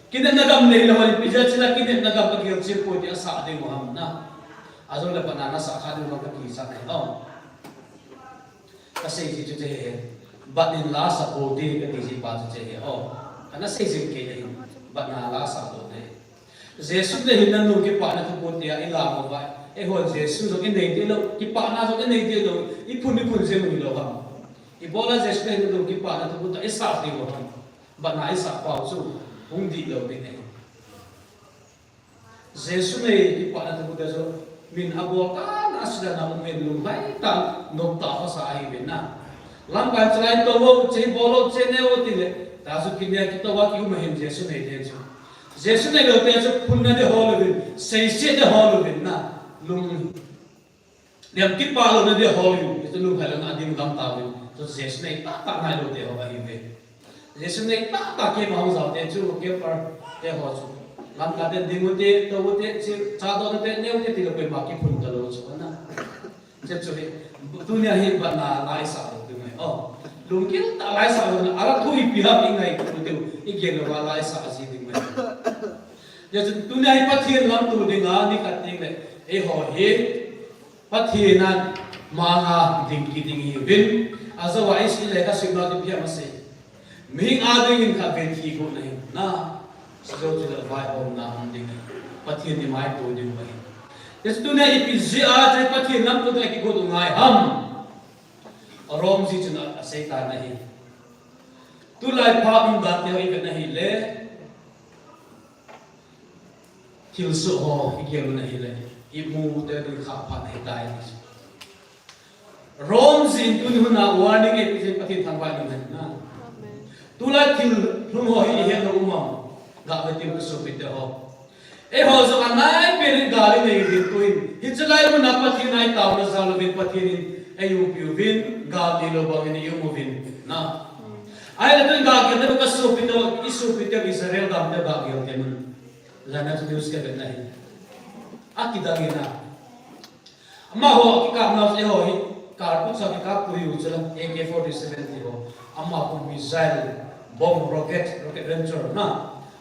kita nagam nei lawan pizza sila kita nagam pagil sir po dia sa ade moham na azon la panana sa khadu ma ka ki sa kai oh kasi ji je but in la sa po de ka ti ji pa je oh ana se jin ke dei but na la sa do de Jesus de hinan no ke pa na tu po dia ila mo ba e ho Jesus so ke nei de lo ki pa na so ke nei de lo I phun je mo lo ha I bola Jesus de no ki pa na tu po ta isa de mo but na isa pa so hung di lo de ne Jesus ne ki pa na tu so min abo ka na sila na men lu bai ta no ta ho sa ai ben na lam kan chlai to wo che bolo che ne o ti le ta su ki ne ki to wa ki ma hin Jesus ne de so Jesus ne lo te so phun na de ho lo bin sei se de ho lo bin na lum niam ki pa lo na de ho lo to lu hai na dim dam ta bin to Jesus ne ta ta na lo de ho ai be Jesus ne ta ta ke ma ho za te chu ke par te ho chu lam ka de ding te to te cha do te ne te ti lo pe ma ki phun ta lo chu na je chu he dunia hi ba na lai sa lo tu mai oh lum ki ta lai sa lo na ara thu I pi ha pi ngai ku te I ge lo wa lai sa ji ding mai je chu dunia hi pathian lam tu ding a ni ka ting le e ho he pathian an ma nga ding ki ding hi bin azawa is le ka signal ti pia ma se mi a ding ka ve thi ko nei na so ju la vai om na am ding pathian ni mai to ding mai yes tu ne ipizia je pathian nam to ki ko ngai ham rom ji chuna sei ta nahi tu lai pa um da te hoi nahi le thil su ho ki lu nahi le I mu te du kha pha nahi dai rom ji tu nu na warning e je pathian thang vai na tu la thil lu ho hi he no umam ga ve ti su pe te ho e ho zo anai pe ri gali nei din tuin hi chalai mu na pathian ai taw na zal ve pathian ayu piu vin ga di lo bang ni yu mu vin na ai la tun ga ke na ka su pe to isu pe te Israel ga te ga ge te mun la na tu us ke be nahi akida na amma ho ki ka na se ho hi kar pu sa ki ka pu yu chala AK-47 ti ho amma pu missile bomb rocket launcher na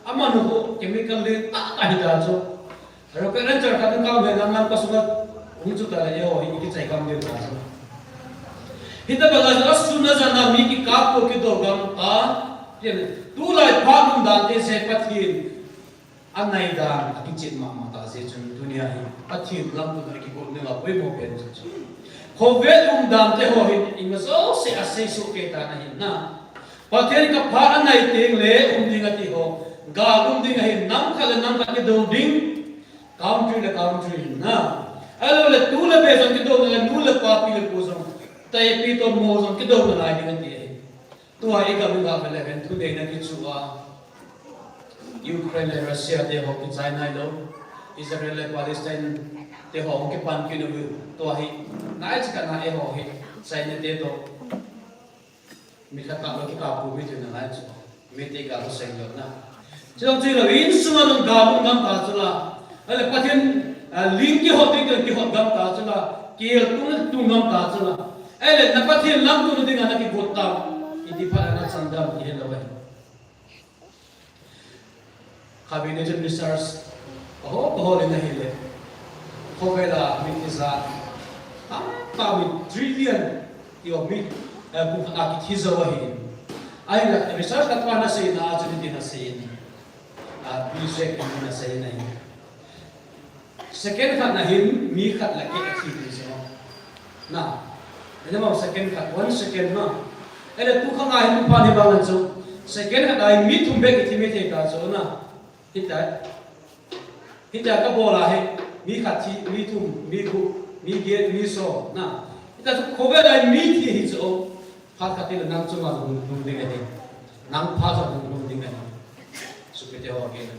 amma no chemical le ta ta hi da so rồi cáiนั้นจะกันcao về năm có số cũng chút là yêu hình cái chạy cam điều đó hiện tại bây giờ chúng ta rằng là mình cái cáp của cái đồ gam tu lại phá mình đàn thế sẽ phát hiện anh này đàn cái chuyện mà ta sẽ trong dunia này phát hiện lắm của cái cuộc đời là với một bên không biết đàn thế họ hiện mà số sẽ số cái ta này na phát hiện cái phá anh này tiếng lệ đi ngay thì họ gà đi ngay nắm cái đồ đinh country na alo le tu le be cái đồ là nu le pa pi le ko tay pi to mo cái đồ là lại đi ngay tu hai cái mình gặp lại bên tu đây là cái chua Ukraine và Russia they họ cái China đâu Israel và Palestine they họ cái pan cái đâu tu hai nãy chỉ cần nãy họ hết China they đâu mình khát cái cặp của mình thì nãy chứ mình thấy cái sinh hoạt na chứ không chỉ là in suma nông gạo nông ta chứ là là phát hiện link cái họ cái họ gạo ta chứ là kia tung nông ta chứ là là phát hiện lắm tu nó cái bột tao Hindi pa na sandal ni Lord. Cabinet ministers, paholi na hili. Kovela mitiza, pawid trillion yung mit kung akit hizawahin. Ay na research at pa na sa ina at hindi na sa ina. Bisek hindi na sa ina. Second kat na him, mi kat laki at hindi siya. Na, ano mo second kat, 1 second na. Ada tu kang ay mo pa ni bangan so second kat ay mi tumbe itimete ka so na. Hita ka bola he mi khati mi tum mi gu mi ge mi so na hita so kobe dai mi thi hi so phat khati la nang chuma dum ding he nang pha so dum ding he so pe te ho ge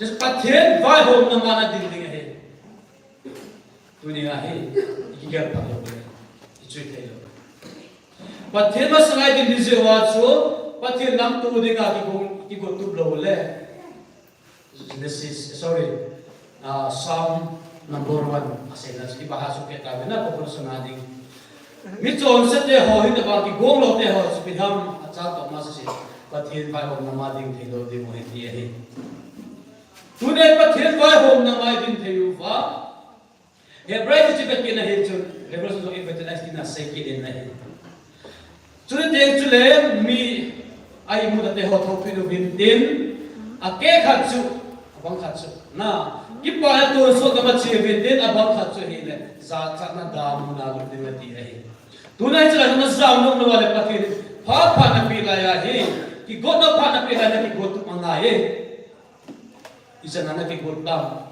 just pathen vai hom na mana ding ding he dunia he ki ga pa lo ge chui the lo pathen ma sangai din di se wa so pathen nam tu ding a ki go tu lo le. This is Psalm number 1. Asal nas ibahas kita na populasyon natin. Mitson sa te ho hindi ba ki gong lo te ho spidham at sa to mas si pathin pa ho na mading thilo di mo hindi eh. Tunay pathin pa ho na mading thilo fa. Hebreo tibet kina hechun Hebreo so ibet na sina sekidin na he. Tunay te chule mi ay mo te ho thopino bintin ake khatsu abang khatsu na kipa to so ka machi bintin abang khatsu hile za cha na dam na lu de ti ai tunai chla na za no no wale pathir pha pha na pi la ya he ki god na pha na pi la na ki god tu manga ye isa na ki god dam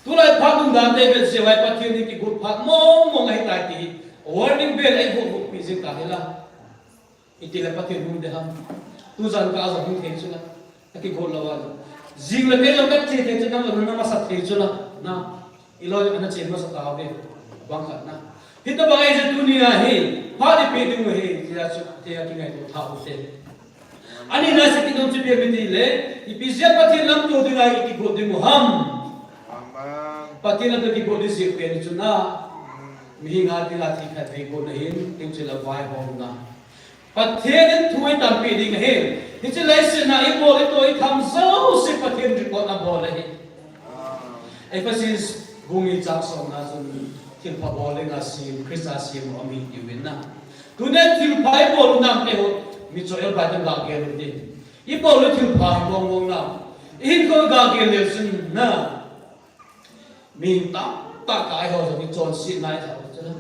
tunai pha dum dan de be se wai pathir ni ki god pha mo mo ngai ta ti warning bell ai go pi je ka hela itila pathir dum de ham tu jan ka za hum the chula ki god lawa jing la ke lo ka che the chana lo na ma sa the chula na ilo ana che ma sa ta be bang khat na hita bangai je dunia he ha de pe ding he ya chu te ya ki ngai to tha u te ani na se ki dom chu be mi le I bizia pathi lam to ding ai ki god ding ham amen pathi na to ki god se pe ni chuna mi nga ti la thi kha be god hin ting chu la vai hom na pathen thui tam pi ding he ni che lai se na I bol to I tham so se pathen ri ko na bol he Ephesus gungi chak som na sun thil pha bol nga sim Christa sim o mi ti win na tu ne thil pai bol nam te ho mi cho el bai ta ge lu ti I bol thil pha bong bong na in ko ga ge le sun na mi ta kai ho mi chon si nai tha cha na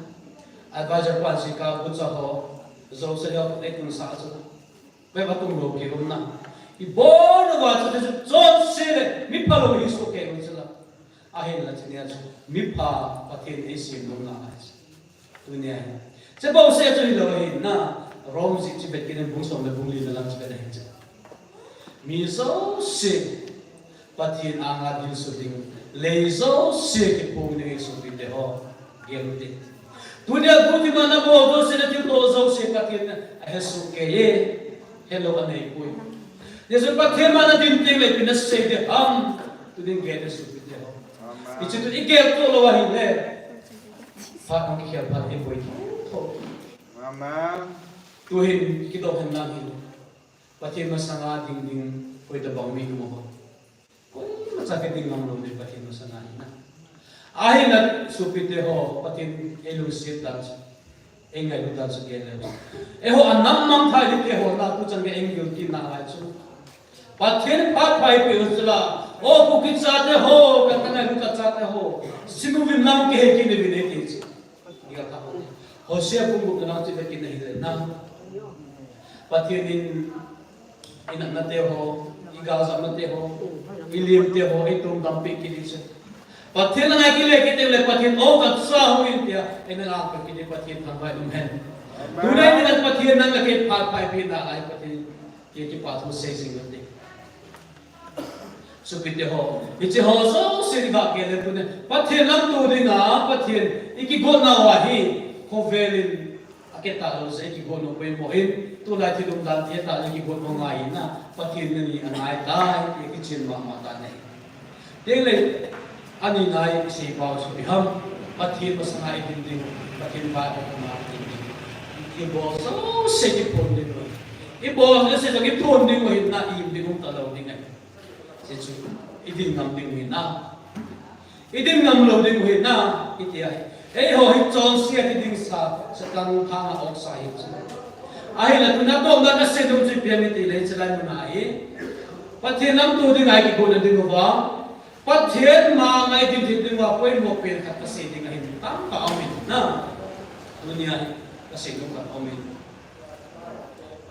advisor pan si ka bu cha ho zo se yo ne kun sa cha pe ba tum lo ke rum na I bol wa cha cha chon si le mi pa lo hi so ke rum cha ahin la chania mi pa pathin e sim lo na dunia se bo se chu lo hi na rom si chi bet kin bung som le bung li na lam chi ben cha mi so se pathin anga dil su ding le zo se ki pung ne su bi de ho gem de dunia bu ti mana bo do se na ti to zo se pathin a su ke ye hello anei pui yesu pathin mana din ting le pin se de am tu ding ge de su bi de ho Itu tu ikut tu lawa hile, fat nak ikut fat ibu itu. Amen. Tuhin kita hendak hidup. Pasti masalah ding ding kau itu bang mi kumo. masakit din ng loob ni patin mo sa nahin na. Ahin na supite ho, patin elusit dance. Engay ko dance again. Ho, anamang tayo ho, na po siyang engel kinahayso. Patin patpay pe usla, o bukit sa ate ho, katangay lukat sa ate ho. Sinubim nam kehe kinibinitin. Ikat ako. Hosea kung na lang sila kinahilay na. Patinin inak na teho, igasa na teho, ilim teho, itong dampi kinisip. Patin na nga kilay kitay patin, o katsa huwin tiya, ay nangakal kitay patin ang bay umhen. Tunay din at patin na lagay patpay pina ay patin kikipat mo say singote. Supite ho, iti ho so siriga kele tunay, patin lang tunay nga, patin ikigon na wahi, kovelin akita sa ikigon mo mohin, tulad tilong dati ta ikigon mo ngayon na, patin na ni anay tayo, ikichin mamata na. Dili, aninay isipaw sa biham, patin mo sa nga itinding, patin ba ako kumakitin. Ibo, so sikipon din mo. Ibo, kasi sa ipon din mo, na hindi mong talaw din ngayon. Sinso, idingam din mo na. Idingam lo din mo na, iti ay. Ho, hitson siya iding sa tanong hanga o sa hitson. Ay, nato na to, na kasi doon si Pianiti, lahin sila mo na ay. Patin ang to din ay kikunan din mo ba? Patin mga idintin din mo, pwede mo pinkat kasi di nga hindi. Tama ka, amin na. Ano niya, kasi doon ka, amin.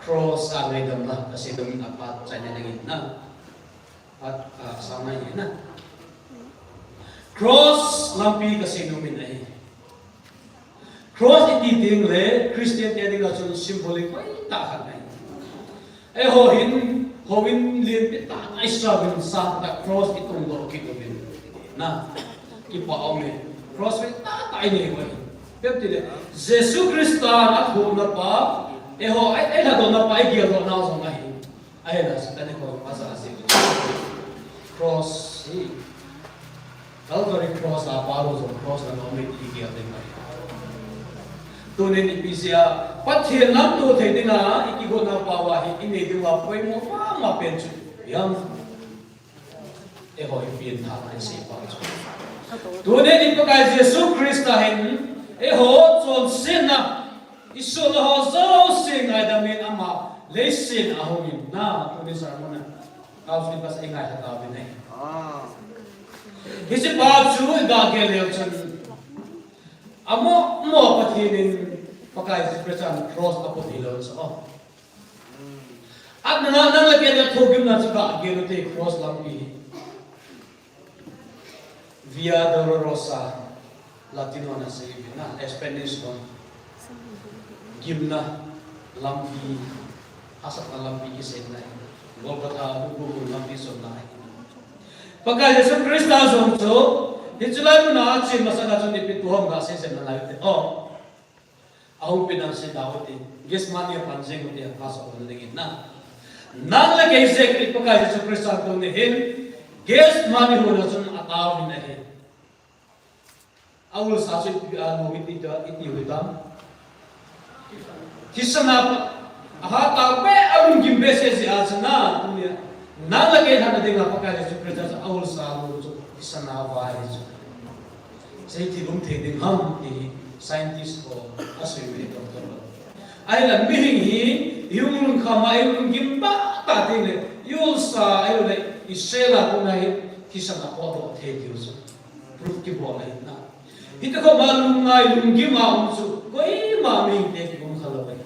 Cross ang ay dama, kasi doon apat sa niya naging na. At sama niya na. Cross lampi kasi numin ay. Cross ititing le, Christian tiyaning asun simbolik ay tahan ay. Hohin limpit ay sabing sa cross itong lorki numin. Na, kipaome. Cross ay tatay niya ay. Pero tila, Jesu Krista at huna pa, ay lado na pa, ay giyado na sa ngayon. Ay na, sa tanin ko, masasig. Cross, Calvary cross na paro sa cross na namin igiyat ay ngayon. Tunin ibisya, patin lang to tayo nga, ikigo na pawahi, inidiwa po mo pa mapenso. Yang, ipinta na isipan. Tunin ipagay Jesu Kristahin, son sin na, iso na ho, so sin ay damin ama, lesin ahongin na, tunin sa mo na, kaos ni pas ingay sa tabi na yun. Kasi pa su gagel yun sa amo mo patinin pagkait sa Christian cross na po ilaw sa at nangalagyan na tugim na sa gagel ito cross lang Via Dolorosa Latino na sa ibig na Spanish no gimna lampi asat na lampi kisin na Golgotha bubul lampi son na pagka Yesus Kristus so, ditulay mo na at sin masana so nipituhang kasi sa nalayot. Ahong pinansin daw ito. Yes, mani ang pansing ko niya kaso ko nalingin na. Nalagay sekret pagka Yesus Kristus ang nihin, yes, mani ho na so atawin na hin. Awul sa so itiwitam. Kisa na ahata pe awun gimbese si asa na. Nalagay na din nga pagka Yesus Kristus sa awal sa awal isa na bahay sa itilong teding ham di scientist ko aswimi doktor ay lang mihingi yung kamay yung gimba tatin yung sa ayo na isela ko na kisa na ko teding so proof ki bola na ito ko malung nga yung gima unso ko'y maming teding kong kalaway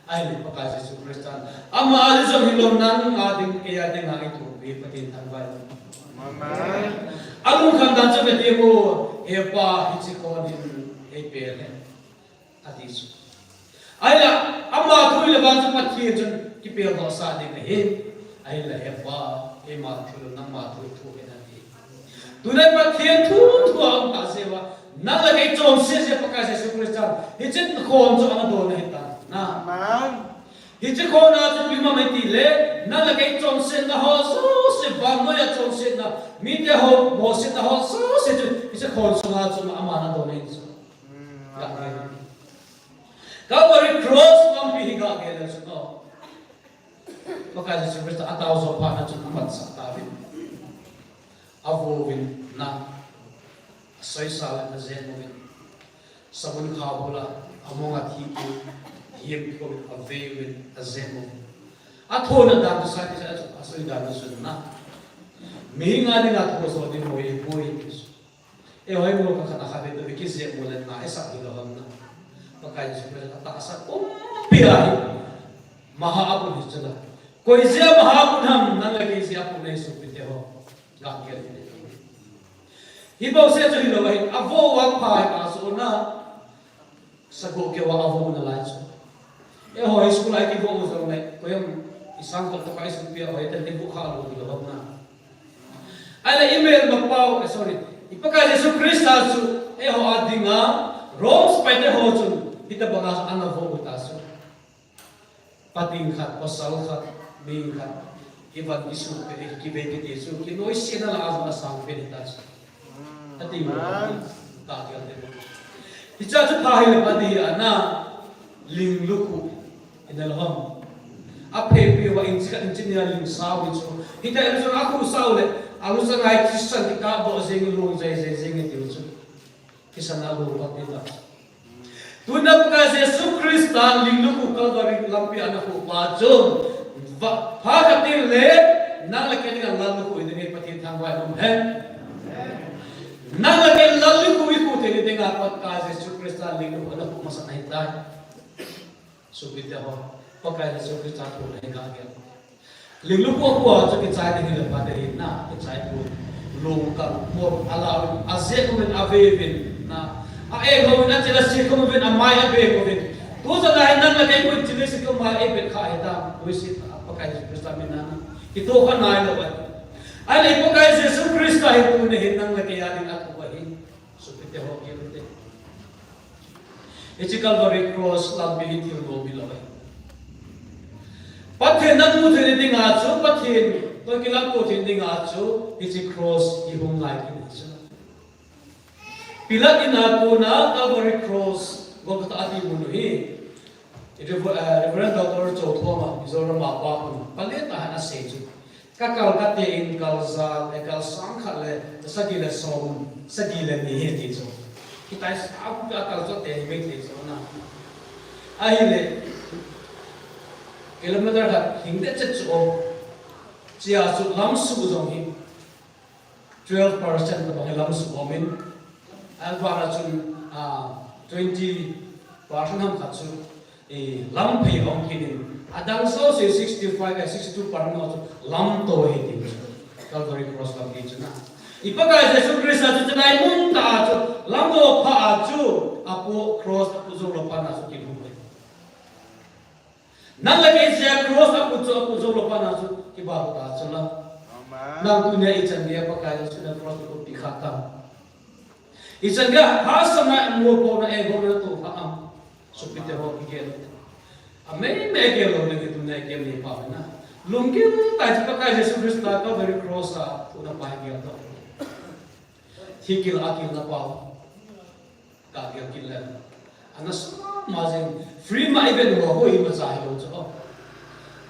ay pagka Yesus Kristus ang maalis ang hilong ng ating kaya din nga ito patin ang bayan. Amen. Anong kandan sa pati mo epa hitsikonin epele at iso. Ay la, ang mga tuloy laban sa pati dyan kipil ko sa ating kahin. Ay la epa matuloy ng matuloy natin. Tunay pati tuwa ang kasewa. Nalagay ito siya pagka Yesus Kristus. Hitsit na ko ang doon na hitan. Na. Amen. Hitsit ko na ito pigmamitile. Nalagay ito siya na ho. Se bango ya chonse na mite ho bosit na ho so se isa konsulat sa amana do nin so Calvary cross ang pihiga gela so pagka Yesus Kristus ataw so pa na sa amat sa tabi avovin na soi sal na zen movin sabun khabula amonga thiki hiem ko avevin zen movin athona da sa ti asoi da sun na mehinga ni na ko so din moi poi e hoi mo ka na khabe to ki se mo na esa ki lo na pakai super ta asa pirai maha apu ni chana koi se maha apu nam na lagi se apu nei su pite ho ga ke hi bo se chu lo bai avo wa phai ka so na sago ke wa avo na lai chu e ho school ai ki bo so nei ko yam isang ko to kai su pia ho eten bu kha lo di lo na ala email ma pau sorry ipakai Yesus Kristus su e ho adinga Rome spider ho chu kita bagas ana vo utasu pating khat pasal khat bing khat iban isu pe ki be ki Yesu ki noi sina la azma sang pe tas ati ta ya te icha chu tha hi padi ana ling luku inal ham ape pe wa engineer ling saw chu hita elso aku saw le aku sangai Kristen ti ka bo zeng lu zai zeng ti chu kisana lu pati ta tuna buka Yesus Kristus linglu ku kalvari lampi anak ku pajong hakatir le nang laki dengan lalu ku ini pati thangwai nom hen nang laki lalu ku iku tini dengan pakai Yesus Kristus linglu ku anak ku masa naik dah subitnya ho pakai Yesus Kristus ku naik agak linglu ku aku aja kecai dengan pada na kecai ku longkang ku alau azek ku men avevin na ae ko na chela si ko ben amai abe ko ben to sa dai nan la kai ko chile si ko ma e ben kha eta to si pakai Kristus menana ito ka na lo ba ai ko kai Yesus Kristus ai ko ne nan la kai ani ako ba hin so pite ho ki pite e Calvary cross la bi ti lo bi lo ba pathe nan mu the ding a chu pathe to ki la ko the ding a chu e cross i hung lai ki chu Pilat ina po na Calvary Cross go kata ati mo hi Reverend Dr. Cho Thoma izora ma pa ko paleta hana seju kakal kate in kalza ekal sangkha le sagile som sagile ni he ti jo kita sa akal jo te me ti jo na ahile kilometer ha hingde che cho chia su lam su jong hi 12% ba lam su omin alpara chun 20 percent ham khachu e lam phei hong kinin adang so se 62 percent lam to he ti Calvary cross lam ki chuna ipakai Yesus Kristus chu nai mun ta chu lam do pha chu apo cross apo zo lo pa na chu ki bu nan la ke se cross apo zo lo pa na chu ki ba ta chu la nang tu ne ichan dia pakai Yesus na cross ko ti khata Isanga hasana mo po na ego na to ha supite ho igel ame me gelo ne tu na gel ni pa na lungki ta pa ka Yesus Kristus ka very cross a una pa gel to hikil akil na pa ka gel kilan anas mazin free ma even ho ho ima sa ho cho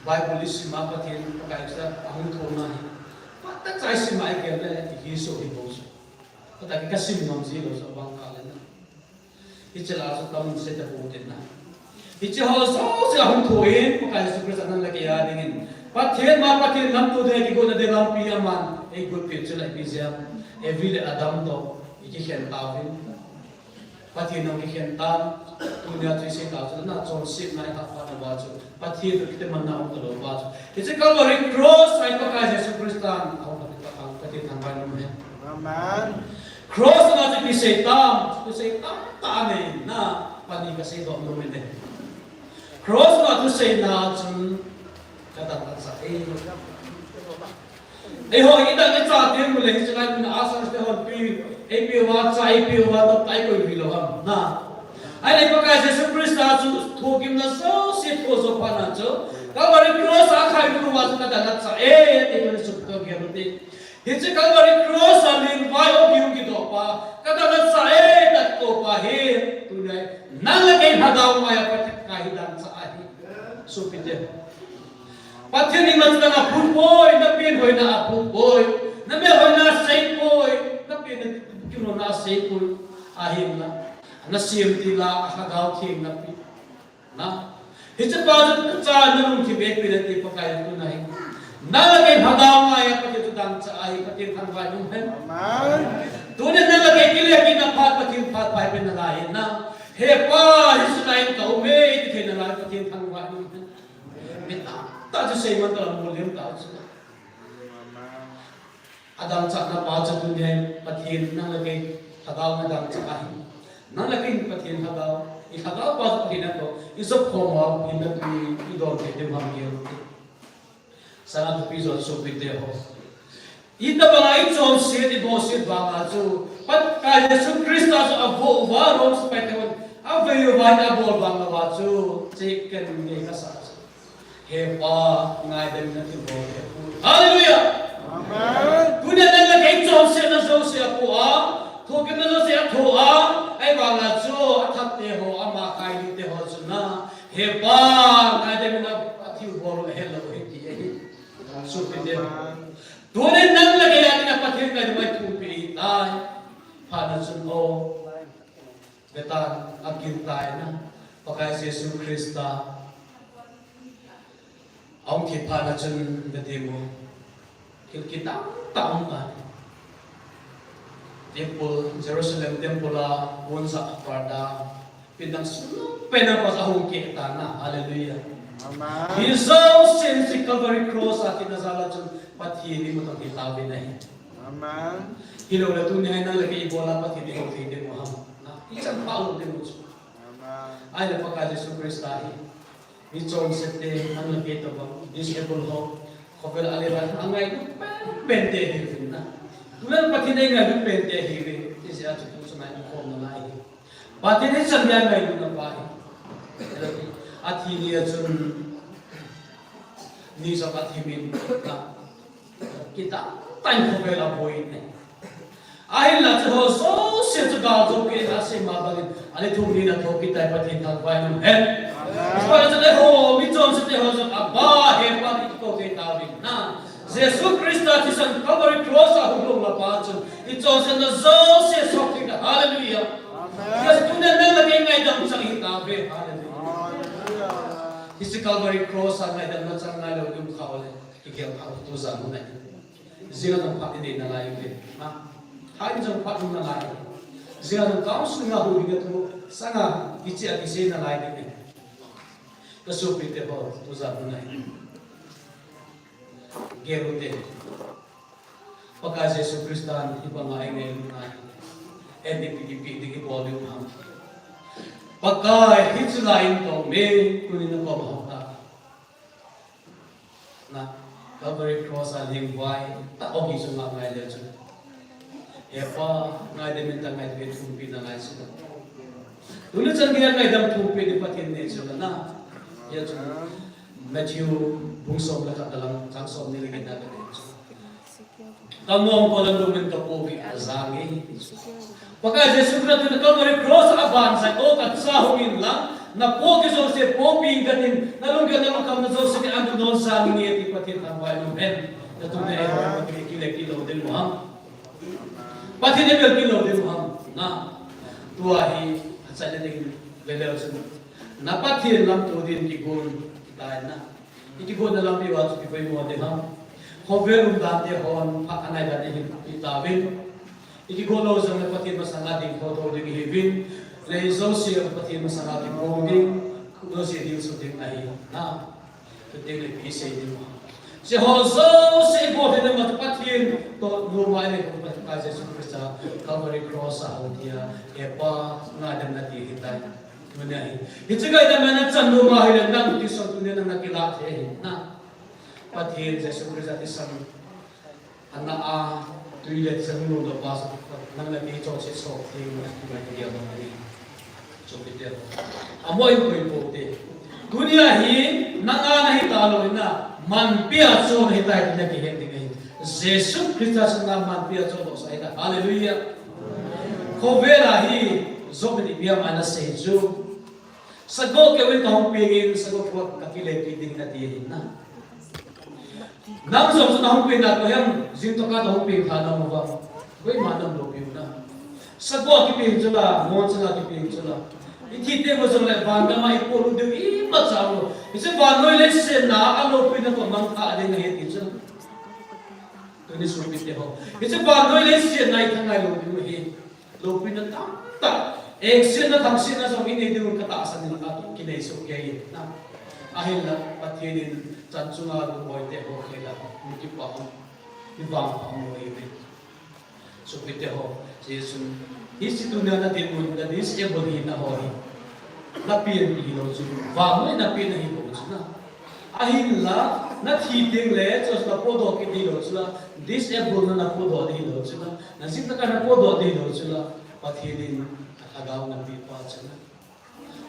bible is ma pa tin pa ka sa ahun to na pa ta sai si ma gel ne hi so hi bo Tapi kasih minum zero sebang kalian. Ichlah so tamu saya terbuat na. Ichlah so saya huntuin pakai Yesus Kristus lagi ya dengan. Patien ma patien nam tu deh kiko na dalam piaman. Ikut picture bisa. Every Adam to ikihen tawin. Patien nam ikihen tan. Punya trisi tahu na jonsip na itu apa baju. Patien kita mana untuk lo baju. Ichlah kalau cross saya pakai Yesus Kristus. Aku tak patien tambah nama. Amen. Cross na ti setan ta ne na pani ka se do no me ne cross na tu se na chun kata ta sa e ho ida ke cha ti mu le chana na asar ste ho pi e pi wa cha e pi wa to tai ko bi lo ham na ai le pa ka Yesus Kristus chu thu kim na so se ko so pa na cho ka ba ri cross a khai ku wa na da na cha e ti ko su to ge ro ti Hichi Calvary cross alin vai o giu ki dopa kada na sa e tat ko pa he tunai nang lagay hadaw maya patit kahidan sa ahi supite pathin ni matna na footboy na pin hoy na footboy na meron na say po na pinag na say po ahim na siyempre la hagaw king na It's about the child to be able to pay to night. Nalagay hagaw nga yung patitudang sa ay patitang kanong hen. Tunay nalagay kilaki na pat pa pinalahin na. Hepa, hisulayin ka, umay, kinalahin patitang kanong hen. Tayo sa iman talang mulim tao sila. Adang sa na pa sa tunay patin nalagay hagaw na dang sa kahin. Nalagay patin hagaw. Ihagaw pa sa patin ako, isop ko mo, hindi idol kay Demang Gil. Sana to piso at supit deho. Ita ba nga ito siya ibosit ba nga so, pat kaya Yesu Kristo sa abo uwarong sa petawan, avayo ba na abo ba nga watso, chicken ni kasas. Hepa, nga din na tibo. Hallelujah! Amen! Kuna na lagay ito siya na so siya po Kung na siya tuwa, ay mga so, at teho, ama kain teho na, heba, nga din na atiworo hello hindi. So pwede. Tunay nang lagay natin na patin ka naman tumpilitan, panasun o, betan, agintay na, pagkaya si Yesu Krista, ang kipanasun na di mo, kita taong ka. Temple, Jerusalem Temple pun sa Akbarda, pinang penang pas ahong kita na, hallelujah. Amen. Hisaw si Calvary Cross at inasalat yung patili mo itong hitabi na yun. Amen. Hilaw na tunay na lagi ibola patili mo hindi mo ham. Isang paulong din mo siya. Amen. Ay napakali sa Kristahi. Itong sete, ang nakita ba, disciple ho, kapil aliran, ang ngayon, pente hilin na. Tulan patinay nga yung pente hilin, isi at ito sa ngayon ko na lahi. Patinay sa ngayon ngayon na bahay. At hindi at sun ni sa patimin na kita tayo ko pala buhay na. Ay na ito, so siya sa gawin kita sa mabagin. Alay tumi na ito kita patintang bahay ng head. Para sa tayo, mitong sa tayo sa abahe, bakit ito kita rin na. Yesu Kristo at isang Calvary Cross sa hulong na patson. Ito sa nazaw siya sa kita. Hallelujah. Kasi tunay na lagay nga itong sa hitabi. Hallelujah. Isi Calvary Cross ang nga itong sa nga lawag yung kawalin. Kikiyang kautusan mo na ito. Zira ng patindi na layo din. Hain sa patong na layo. Zira ng kaos nga huli nga ito. Sa nga, iti at isi na layo din. Kasupit ito, tusan mo na ito. Gero din. Pagka si Yesu Kristo ang ipangain ngayon na NDPDP, di volume ham. Pagka hitsulain to, may kunin na pamahaka. Na, Calvary Cross ang lingway, taong iso nga ngayon dyan. Epa, nga din minta ngayon din tumpi na ngayon sila. Tulad sa ngayon ngayon tumpi, di patin din sila na. Yan sila. Matthew bungsom na katalang saksom niligid na ganito. Kamuang ko lang lumin ka po azangi. Pagka Yesu Kristo na Calvary Cross abansa o katsahongin lang na po kiso si po pingatin nalunggan na makam na so si ano doon sa amin ni patin ang walong ben. Natong na ewan magkikilay-kilaw din mo ham. Pati na kilaw din mo ham. Na tuwahi at sa nating lelew sa napatin lang to din igon dahil na. Ikigo na lang iwan sa pipay mo din ha. Hoverong dati hon, pakanay dati itawin. Ikigo na usang napatid mas ang ating photo ng ihibin. Lezo siya napatid mas ang ating phoning. Kuno siya din sa ting ahi. Na, kating nag-isay din mo. Si Hozo, si Ibo, din ang matapatid. To, lumayan ay kapatid ka sa Yesu Cristo. Calvary Cross sa Hautia. Epa, nga din natihitay. Ito gaya naman at sa lumahilan lang, isang tunay na nakilate na pathin sa Yesu Cristo at isang tuilet sa minuto pasok nang nag-ito si Sophie na kumagigyan ng mali. So, Peter, amoy ko yung puti. Kunyahin, nanganahitalo na manpiatso na hitay na naghihinti ngayon. Yesu Cristo sa nga manpiatso sa ita. Hallelujah! Koverahi, zobin ibiyam anas sa Jesu. Sagot kawin kahong pingin, sagot huwag kakilay-kiting na tiyin na. nang som na hong pina ko yang zin to ka hong pin khana mo ba koi manam lo pi na sabwa ki pin chula mon chula ki pin chula ithi te mo jong le ban ga mai ko lu de I ma cha lo ise ban noi le se na a lo pin ko mang kha de ngai ti chula to ni su pi te ho ise ban noi le se nai thang ai lo du hi lo pin na tam ta ek se na thang se na so mi ne de ka ta san ni ka ki nei so ke na ahil na patinin chan chunga lu moi te ho ke la mi ki pa ho mi bang pa mo ri me so pi te ho Jesus isi dunia na din mo na dis e bodi na ho hi na pien hi lo chu wa mo na pien hi lo chu na ahil la na thi ding le chos na po do ki di lo chu la dis e bodi na po do di lo chu na sim na ka na po do di lo chu la patinin agaw na pi pa chu na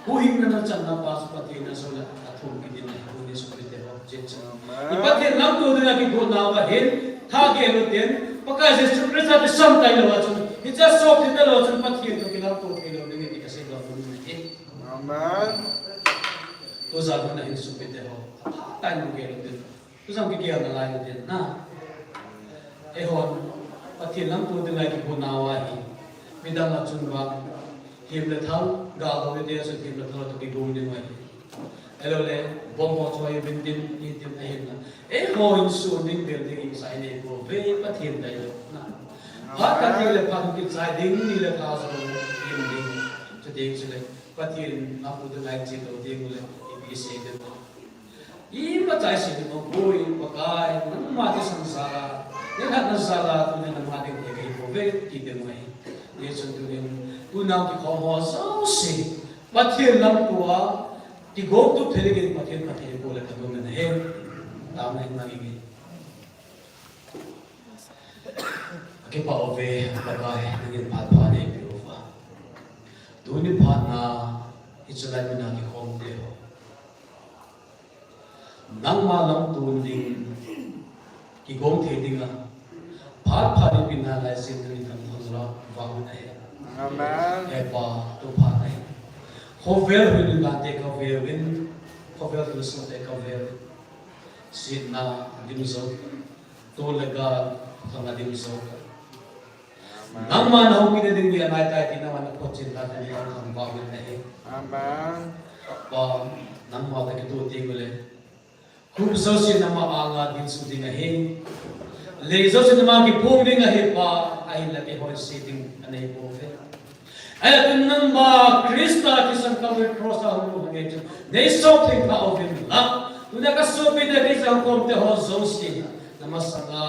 Huing na chan na pas pati na so la athum ki din na huni so pite ho jet chan ipathe lam tu na ki go na wa hen tha ke lo ten paka je chupre sa te sam tai lo wa chun hi ja so ki ta lo chun pati to ki lam tu ki lo ni ti ka se lo ni ni amen to za na hin so pite ho tai mo ke lo ten to sam ki ya na lai lo ten na e hon pati lam tu de na ki go na wa hi midang la chun wa him le thau ga do de so him le thau to ki go ni mai hello le bom mo choi bin tin ni tin ai na e ho in su ding building in sai ne ko ve pathian dai lo na ha ka ti le phan ki sai ding ni le tha so in ding to ding so le pathian na pu de lai chi to ding le i bi se de I ma chai se no ko I pa kai na ma ti samsara ne na sara tu ne na ma de ke ko ve ki de mai ye so tu ne tu na ki ko ho so se pathian lam tua ki go tu thele ke pathian pathian ko le ka do ne he ta mai ma gi ke pa ove pa kai ngin phat pha ne pi ova tu ni phat na ichulai na ki khom de ho nang ma lam tu ding ki gom the ding a phat pha ni pin na lai sin ni tam thong ra wa na he amen e pa tu pha nai hovel win la te ka ve win hovel tu so te ka ve sit na dim so to le ga thang na dim so nang ma na hu ki ding ni anai tai ti na man ko chin ta ni thang ba win na he amen pa nang ma ta ki tu ti le kum so si na ma anga din su ding a he le so si na ma ki phung ding a he pa ai la ke ho si ding anai po ve ai kun nang ba krista ki sang ka we cross a hu nge chu nei so thing ka of him la tu na ka so pi de ki sang kom te ho so si na ma sanga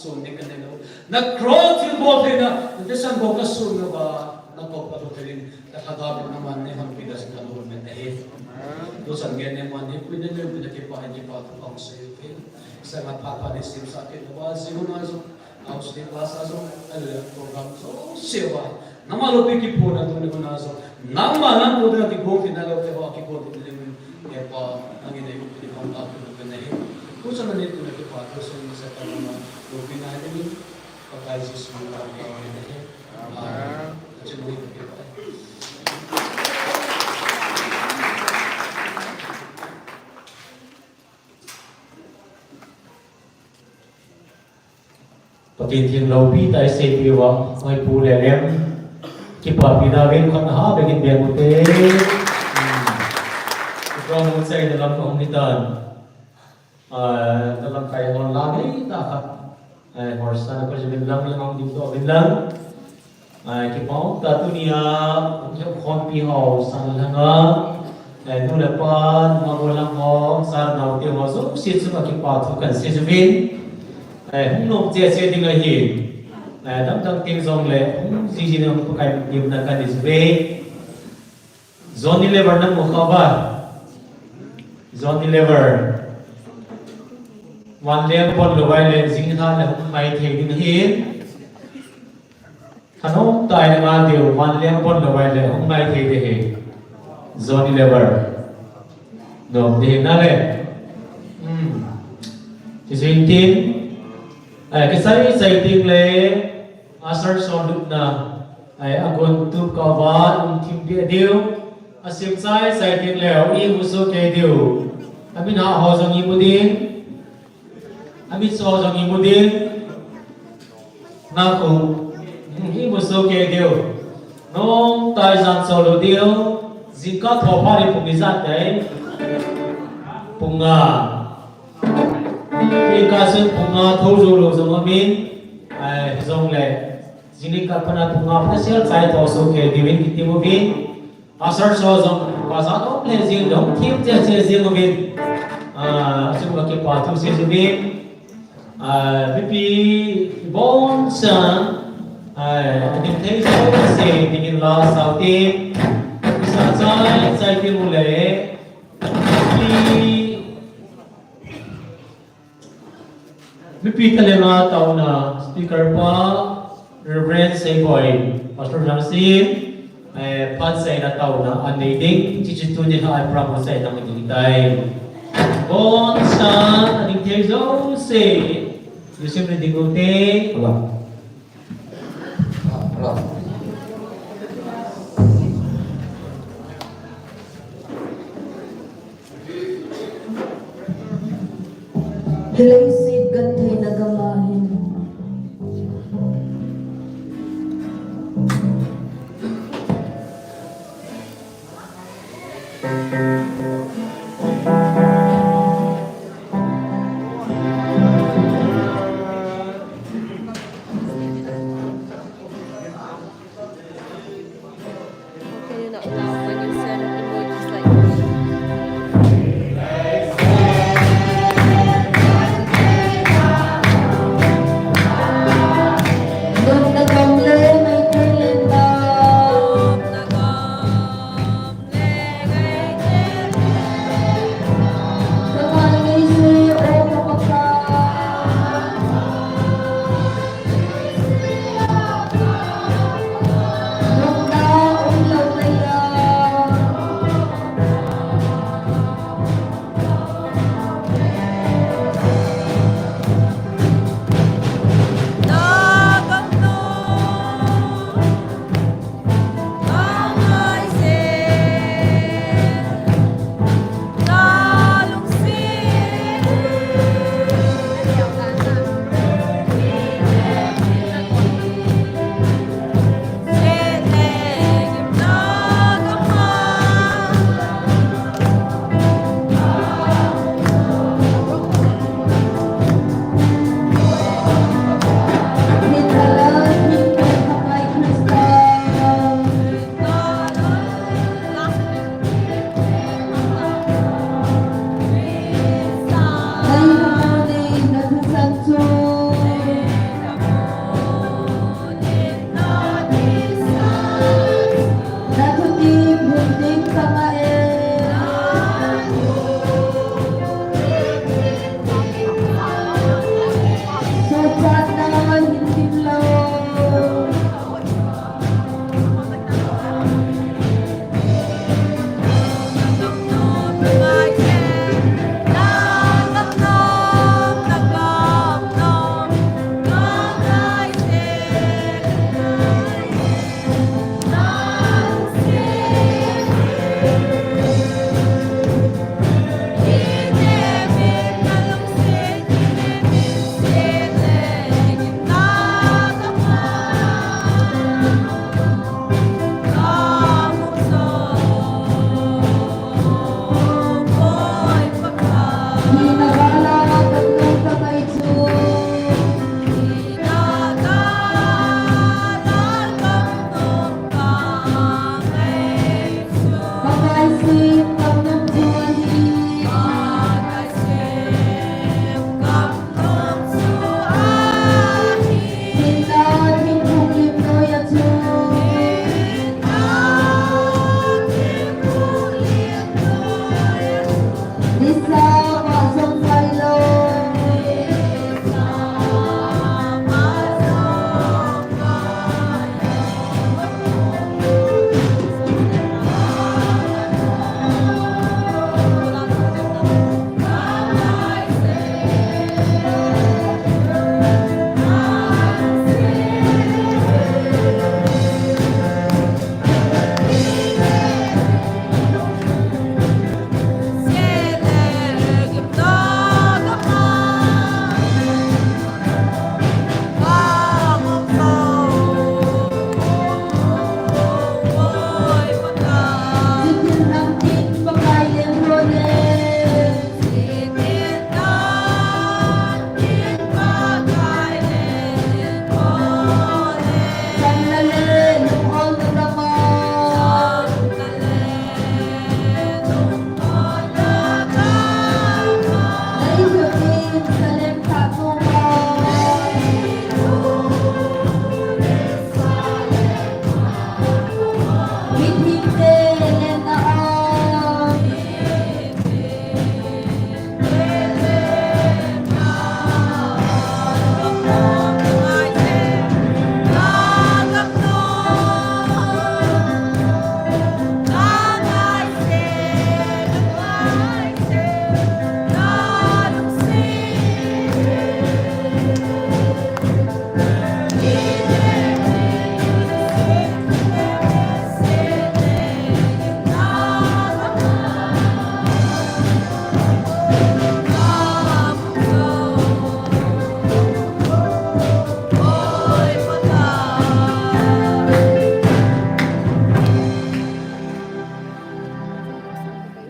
so ni ka ne lo na cross ti bo the na de sang bo ka so no ba na ko pa to tin ta ka ga na man ne ham pi da sang ka lo me ne he do sang ge ne man ne pu ne ne pu de ke pa ni pa to ang se ke sa ma pa pa ne sim sa ke no ba si na so ang se class a so ale program so se wa nama lo pe ki po na to ne na so nama na po de ki bo ki na lo ke ba ki bo de ne ne pa ang ne ki pa ta ko ne he ko sa ne to ne ke pa to so ni sa ka na lo pi na ne ni pa ka ji su na ka ne he amen chen ni ke pa Patin thiên lâu pi tai se pi wa mai pu le lem ki pa pi na ven khon ha be kin be mu te ko mu sai da lam ko ni tan da lam kai hon la ni ta khat hor sa ko je lam lang ong dim to bin lang ki pa ta tu nia jo khon pi ho sang la nga nu le pa ma mo lang ho sa na ti ho so si chu ki pa thu kan se ju vin hung nộp chia sẻ tiếng lời hiền đắm trong tiếng dòng lệ hung gì gì nào cũng phải điểm là cần để về Johnny Lever năm một khâu ba Johnny Leverวันเลี้ยงบอลหรือว่าเลี้ยงสิ่งท่านเนี่ยไม่เที่ยงหินขนมตายในงานเดียววันเลี้ยงบอลหรือว่าเลี้ยงไม่เที่ยงหินJohnny Leverหนุ่มดีนั่นเลยที่สิ่งที่cái sai tiếng lệ asar son lúc na agon tu ka ba tim dia dio asim sai tiếng lệ i muso ke dio amin ha ho jong i budin Amit so jong imudin na ko imuso ke deu nong tai jan solo deu zika thopa ri pumizat dai punga ikasun punga thojo lo jong amin ai jong le jinika pana punga phasel chai to so ke diwin kitimubin asar so jong baza to le jing dong kim che che jing ubin semua ke patu se jubin pipi bon san adim thei so se dingin la sautin sa chai ti mule pipi kalema tauna speaker pa reverend say boy pastor Ramsin pat say na tauna aniding chichitu ni ha promise say nang dingitay bon san adim thei so se Yusuf ni dingote Allah. Allah. Hilaysid gantay nagamahin. Can you not laugh when you send emojis like this? Nung nagamle may kurlenda.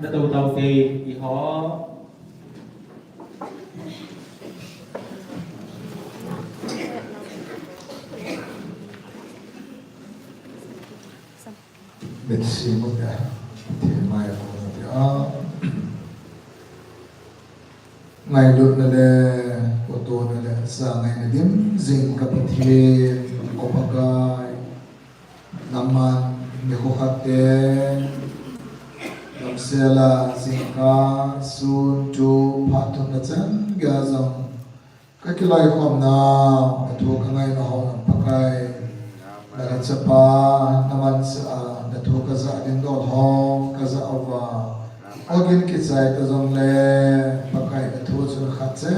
nó đầu tiên thì họ mình xin một cái thì mai cũng ngày lúc này là của tôi là sáng ngày này điểm dinh các bạn thì có một cái naman để có khát tiền làm xe là dinh cá sun chu phát thôn là chân gà rong cái loại hôm nào thuộc cái ngày nào làm pakai là chapa naman sa da thuộc cái dạ đến đó hong cái dạ ova ogin cái trái cái dòng le pakai da thuộc cho khát chế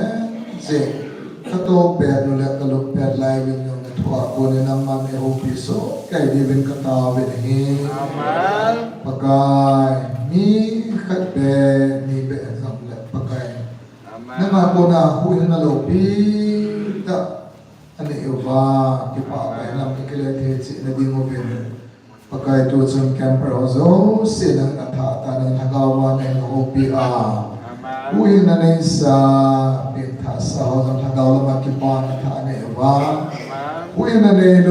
ถ้าโตเปิดนู่นแหละตลกเปิดไลฟ์เป็นอย่างนั้นทั่วคนในน้ำมันในโอปิโซใกล้ดีเป็นกระตาเป็นเฮปากายมีขัดเบมีเบะสัมเลปากายนั่นมาโบนาหุยนั่นโลปีตะอันนี้เอวาที่ปากไปลำที่เกลือเทจินดีโมเป็นปากายตัวจนแคมเปอร์โซเสียนังอัฐาตานังทากาวาในโอปีอาหุยนั่นเองสาเป็นทัศน์ของทางเราละมาคิปานท่าเนวาหุยนั่นเองโล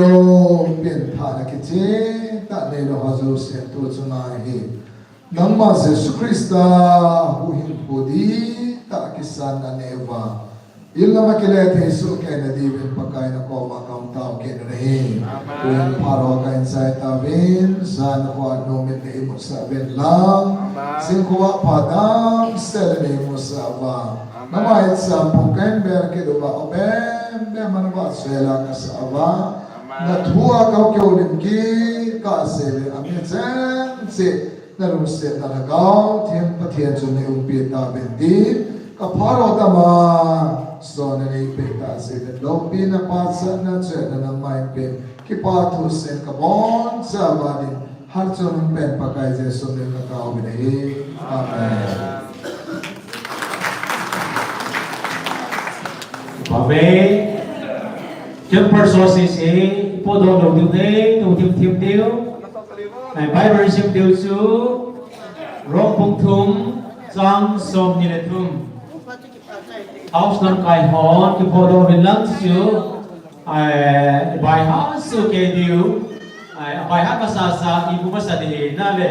เป็นท่านักเจตาเนโลฮาจูเซตุจุนาฮีนัมมาเซสุคริสตาหุยพูดีตาคิสันนันเนวาอิลลามาเกเลเทสุเกนดีเป็นปากายนักอมาคำตาวเกนเรฮีหุยพารอกอินไซตาวินซานขวานโนมินเนมุสาเวนลังสิงขวาพาดังเซเลเนมุสาวาNama itsam bukan berke doa obem beman wa sela kasava na thua kau kyo limki ka sele amitsen se narum se na gao thiam pathian chune umpi ta benti ka pharo dama sone nei pe ta se lopi na pa sa na che na mai pe ki pa thu sen ka bon sa ba din har chon pen pakai je sone ka ka obi nei amen Amen. Chân persuasis po do đầu tiêu thế tu thiêm thiêm tiêu. Này Bible xem tiêu chú rong phong thum trang som như thum. House nam kai hon ki po do bên lăng chú. Bài hát su ke tiêu. Bài hát sa ibu masa di na le.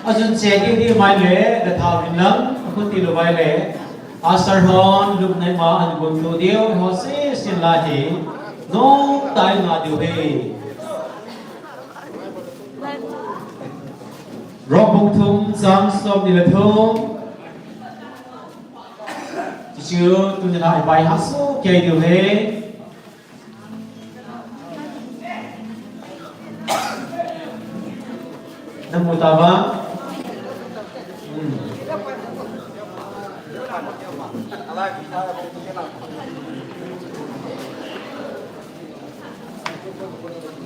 Ajun che di mai le da thao bên lăng kun ti lo bai le. Asar hon lúc này mà anh buồn tu điêu họ sẽ xin là gì nó tại là điều gì rock bông thum sang stop đi là thum chưa tôi nhận lại bài hát số kể điều gì năm mùa ta vắng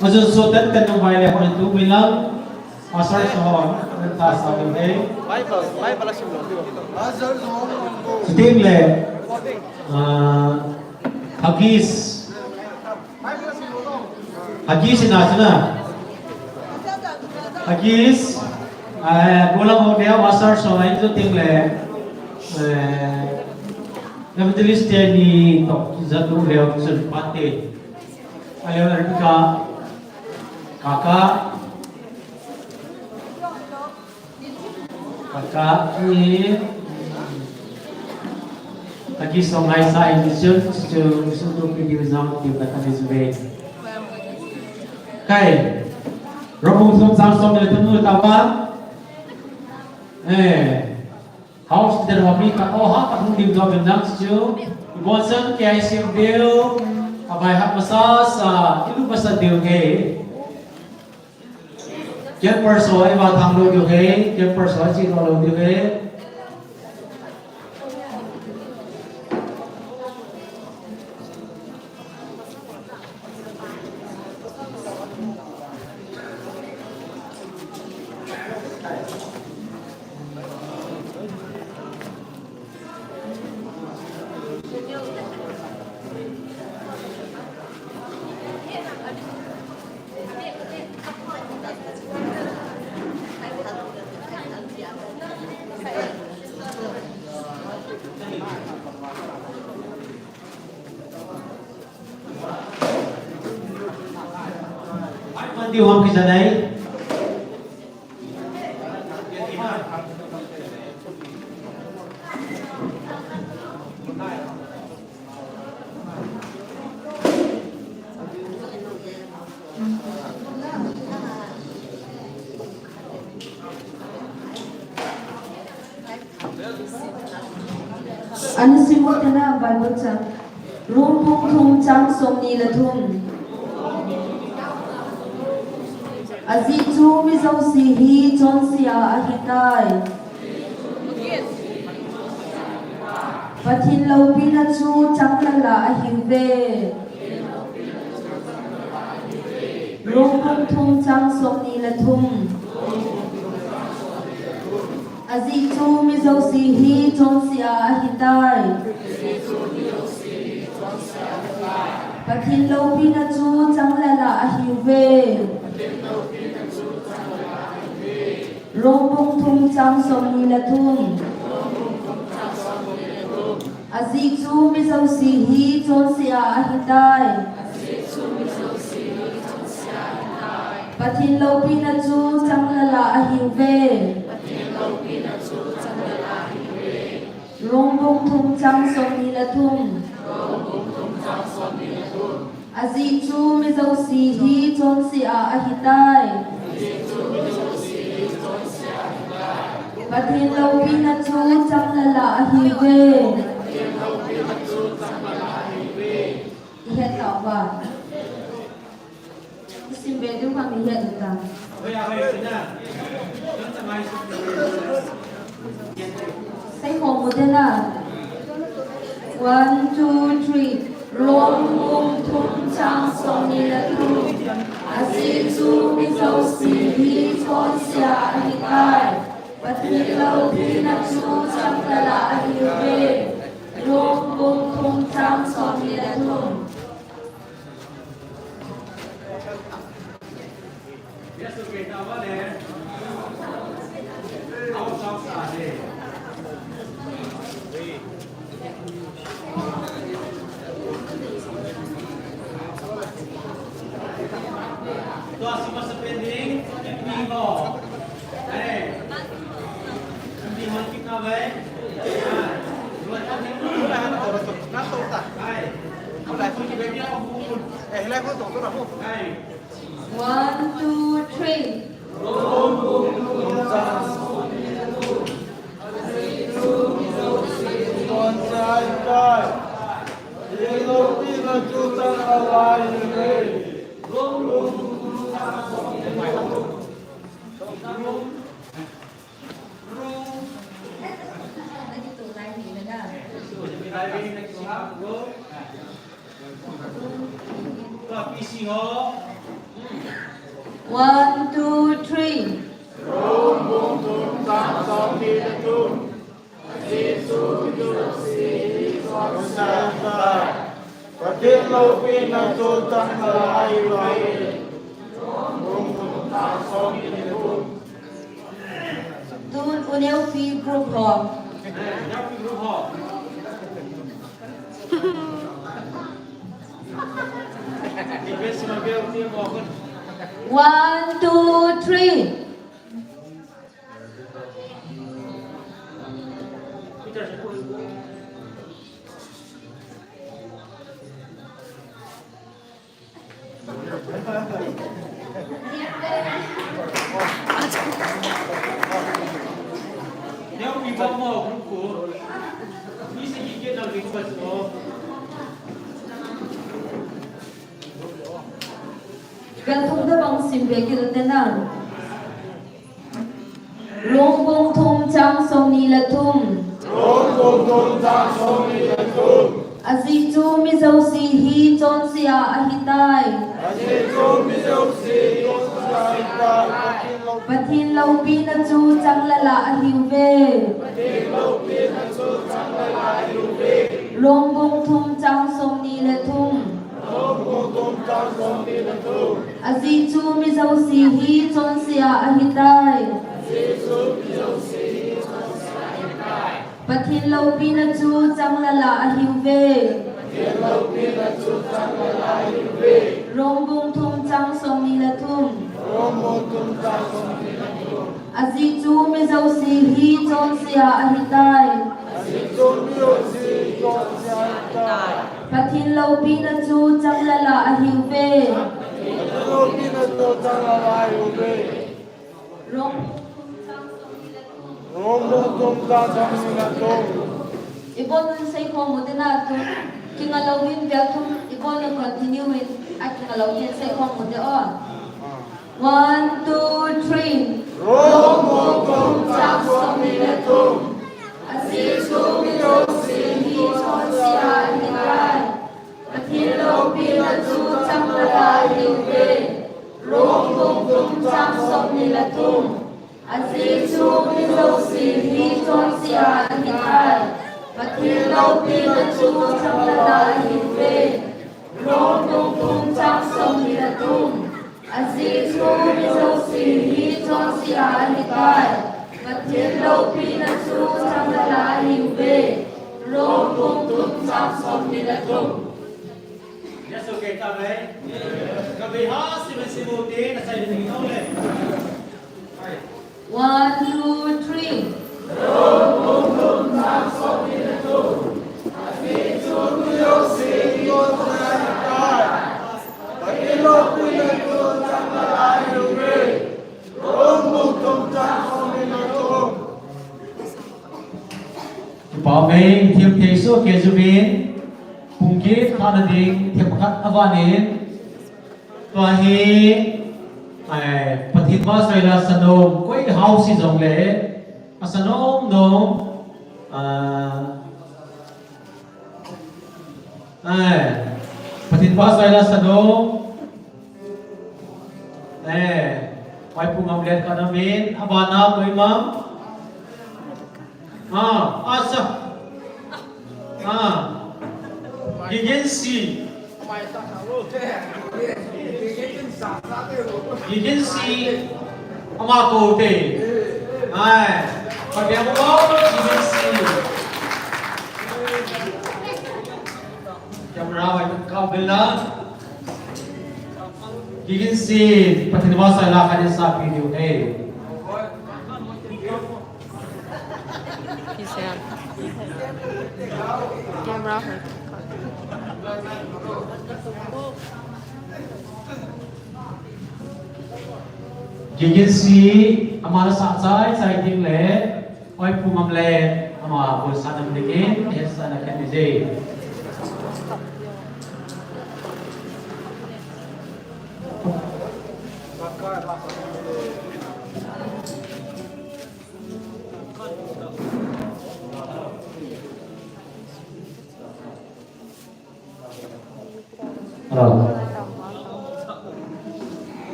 Maksud sultan kan membayar orang itu bilang asal soal rentas ada ni. Sedih le, Hagis ini asal Hagis, bolang orang dia asal soal itu tinggal. Nevertheless, ni tok satu lewat sepati. Ayo mereka kakak ni lagi songai sa edition sudah pergi bersama di belakang Ismail. Kai, rombong sumsang dari temu tawa. House dari hobi kat hak aku di belakang benang sejuk. Bonsan kiai simbel. Abai hak masas ilu pasal dia ke. Kian persoi wa thang lo dia ke, kian persoi chi lo dia ke. di huam kisanay. Ano simot na Bible sa rumpong thum chang som ni la thum azi chu mi zo si hi chon sia a hitai pathin lo pina chu chang la la a hive rumpong thum chang som ni la thum azi chu mi zo si hi chon sia a hitai pathin lo pina chu chang la la a hive rombong thum chang som ni la thum azi chu mi zo si hi chon sia a hitai pathin lo pina chu chang la la a hive rombong thum chang som ni la thum azi chu mi zo si hi chon sia a hitai pathin lo pina chu chang la la a hive ihe tao ba sim be du phang ihe du ta say ho mo de na 1 2 3 rombong thum chang som ni la thum azi chu mi zo si hi chon sia a hitai pathin lo pina chu chang la la a hive rombong thum chang som ni la thum Yes, okay, now what there? Outside. Ito si mas pending, hindi mo. Ay. Hindi mo kita ba? Dua tahun itu sudah ada orang tu. Nato tak? Ay. Wala tu di bawah aku. Helai ko tu tu. Ay. 1 2 3 1 2 3 Tun uneu fi group home One, two, three. Nếu bị bom mồ của đi sẽ ý kiến nào đến phần số Gan thung da bang simbe ki do tenan. Long bong thum chang som ni la thum. Azi chu mi zo si hi chon sia a hitai. Pathin lo pi na chu chang la la a hiuve. Long bong thum chang som ni la thum. Azi chu mi zo si hi chon sia a hitai. Pathin lo pi na chu chang la la a hiuve. Rong bung thum chang som ni la thum. Azizu mizausi hi tonsia ahitai. Pathin lo pina chu changlala ahiuve. Rong ibon say ko mo din nato kingalawin biatum ibon na continue with at kingalawin say ko mo din on 1 2 3 Rombotum taksominatum Azizu milosi hi tonsia hikai Patilo pinatu changlala hiuve Rombotum taksominatum Azizu milosi hi tonsia hikai Patilo pinatu changlala hiuve Rombotum taksominatum Azizu milosi hi tonsia hikai Patilo pinatu changlala hiuve Rombotum taksominatum. Yes, okay, kami. Kami ha, simuti na sa inyo ulit. 1 2 3 Bảo vệ thiệp thế số kế dự biến cùng kết khá là định thiệp khát ava nên tòa hi phát hiện vào xoay là sân đông quay hào xí dòng lệ sân đông đông phát hiện vào xoay là sân đông quay phung ngầm lên cả năm bên ava na quay mắm asa agency ama ko te pakai apa agency camera ay kabel na agency patinawasa la ka sa video He's down. Camera. agency amara sai ting le oi pumam le ama ko sanam dikin yes sana kanije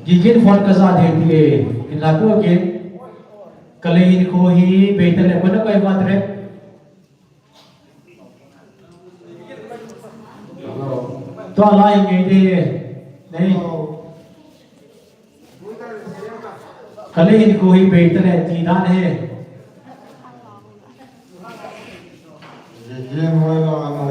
gigin phone ka sa de ti in la ko gin kalein ko hi betel ko na kai matre to la ngai de nei kalein ko hi betel ti dan he Gigin wala ano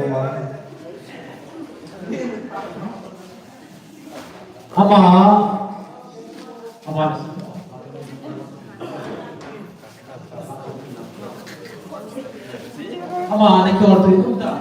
ama ni ko tu itu ta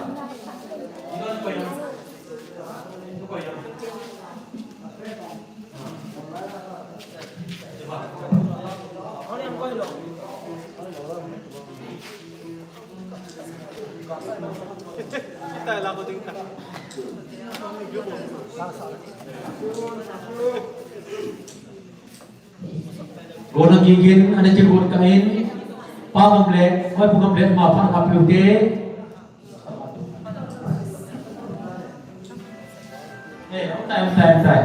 Gona gigin ana jegur kain pamamlet oi pugamlet ma phan kapiu de tai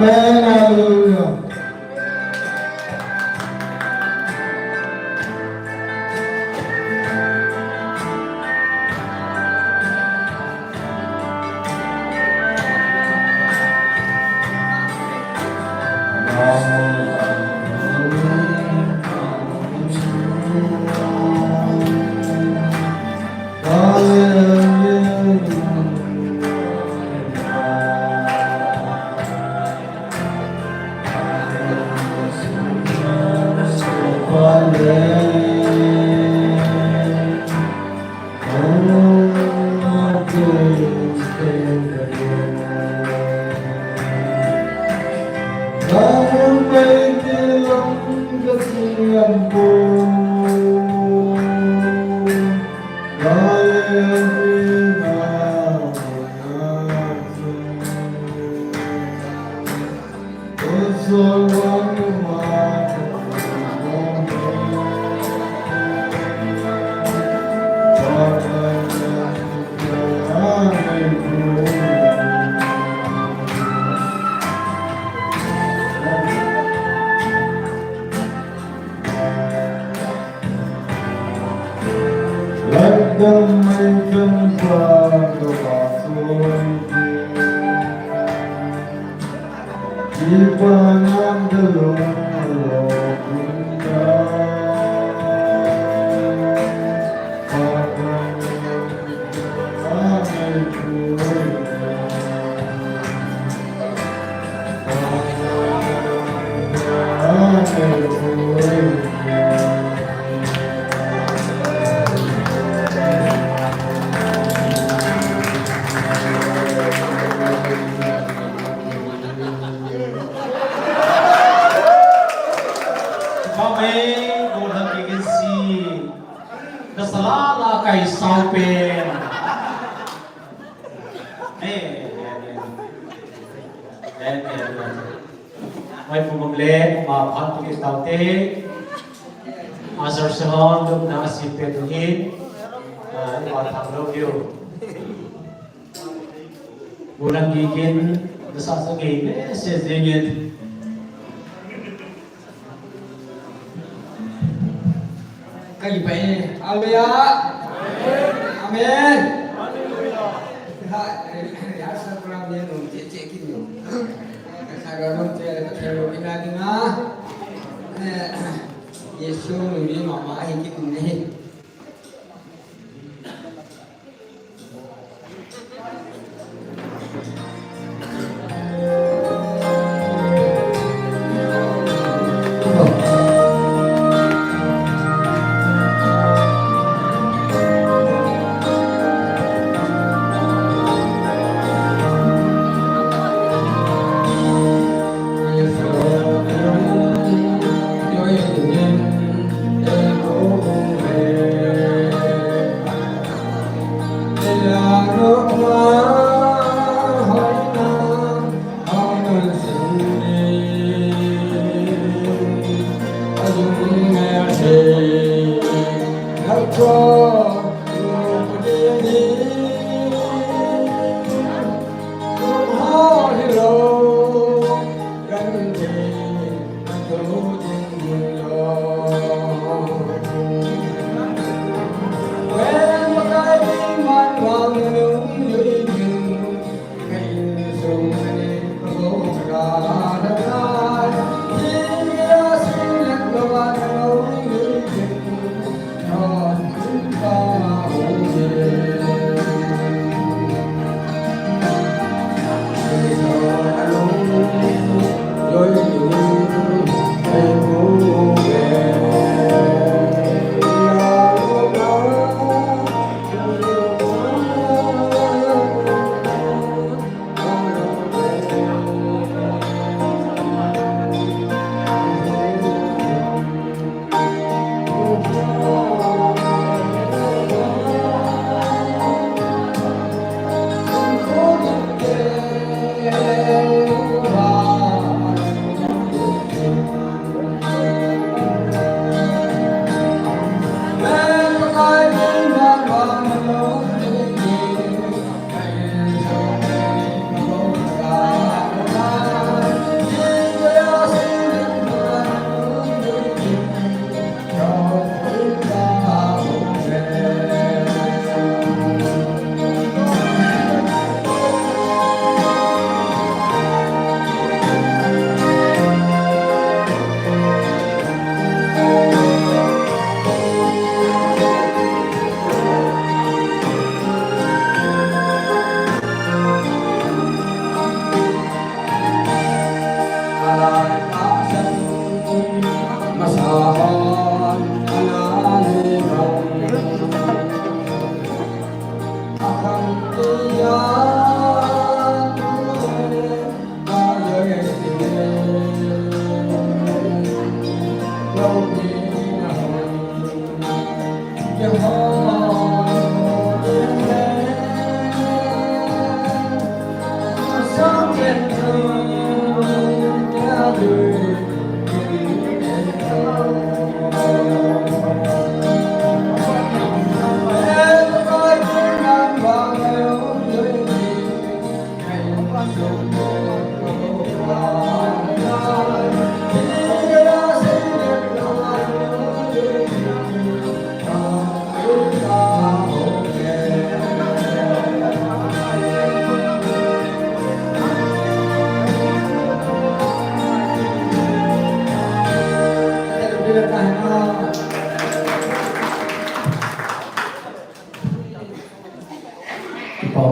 Amen, hallelujah. Let them make them cry the gospel. Keep on the Lord. May pumamle, mapahan tukis taute, asar sahon, luk na si Pedrohin, iwatang log yun. Bulang gigin, Desa segini sedikit. Kayak gini, Haleluya, Amin. Ya, saya kurang dia dong, cek gitu. Saya dong cek, kalau kita dengar, Yesus ini mama gitu nih.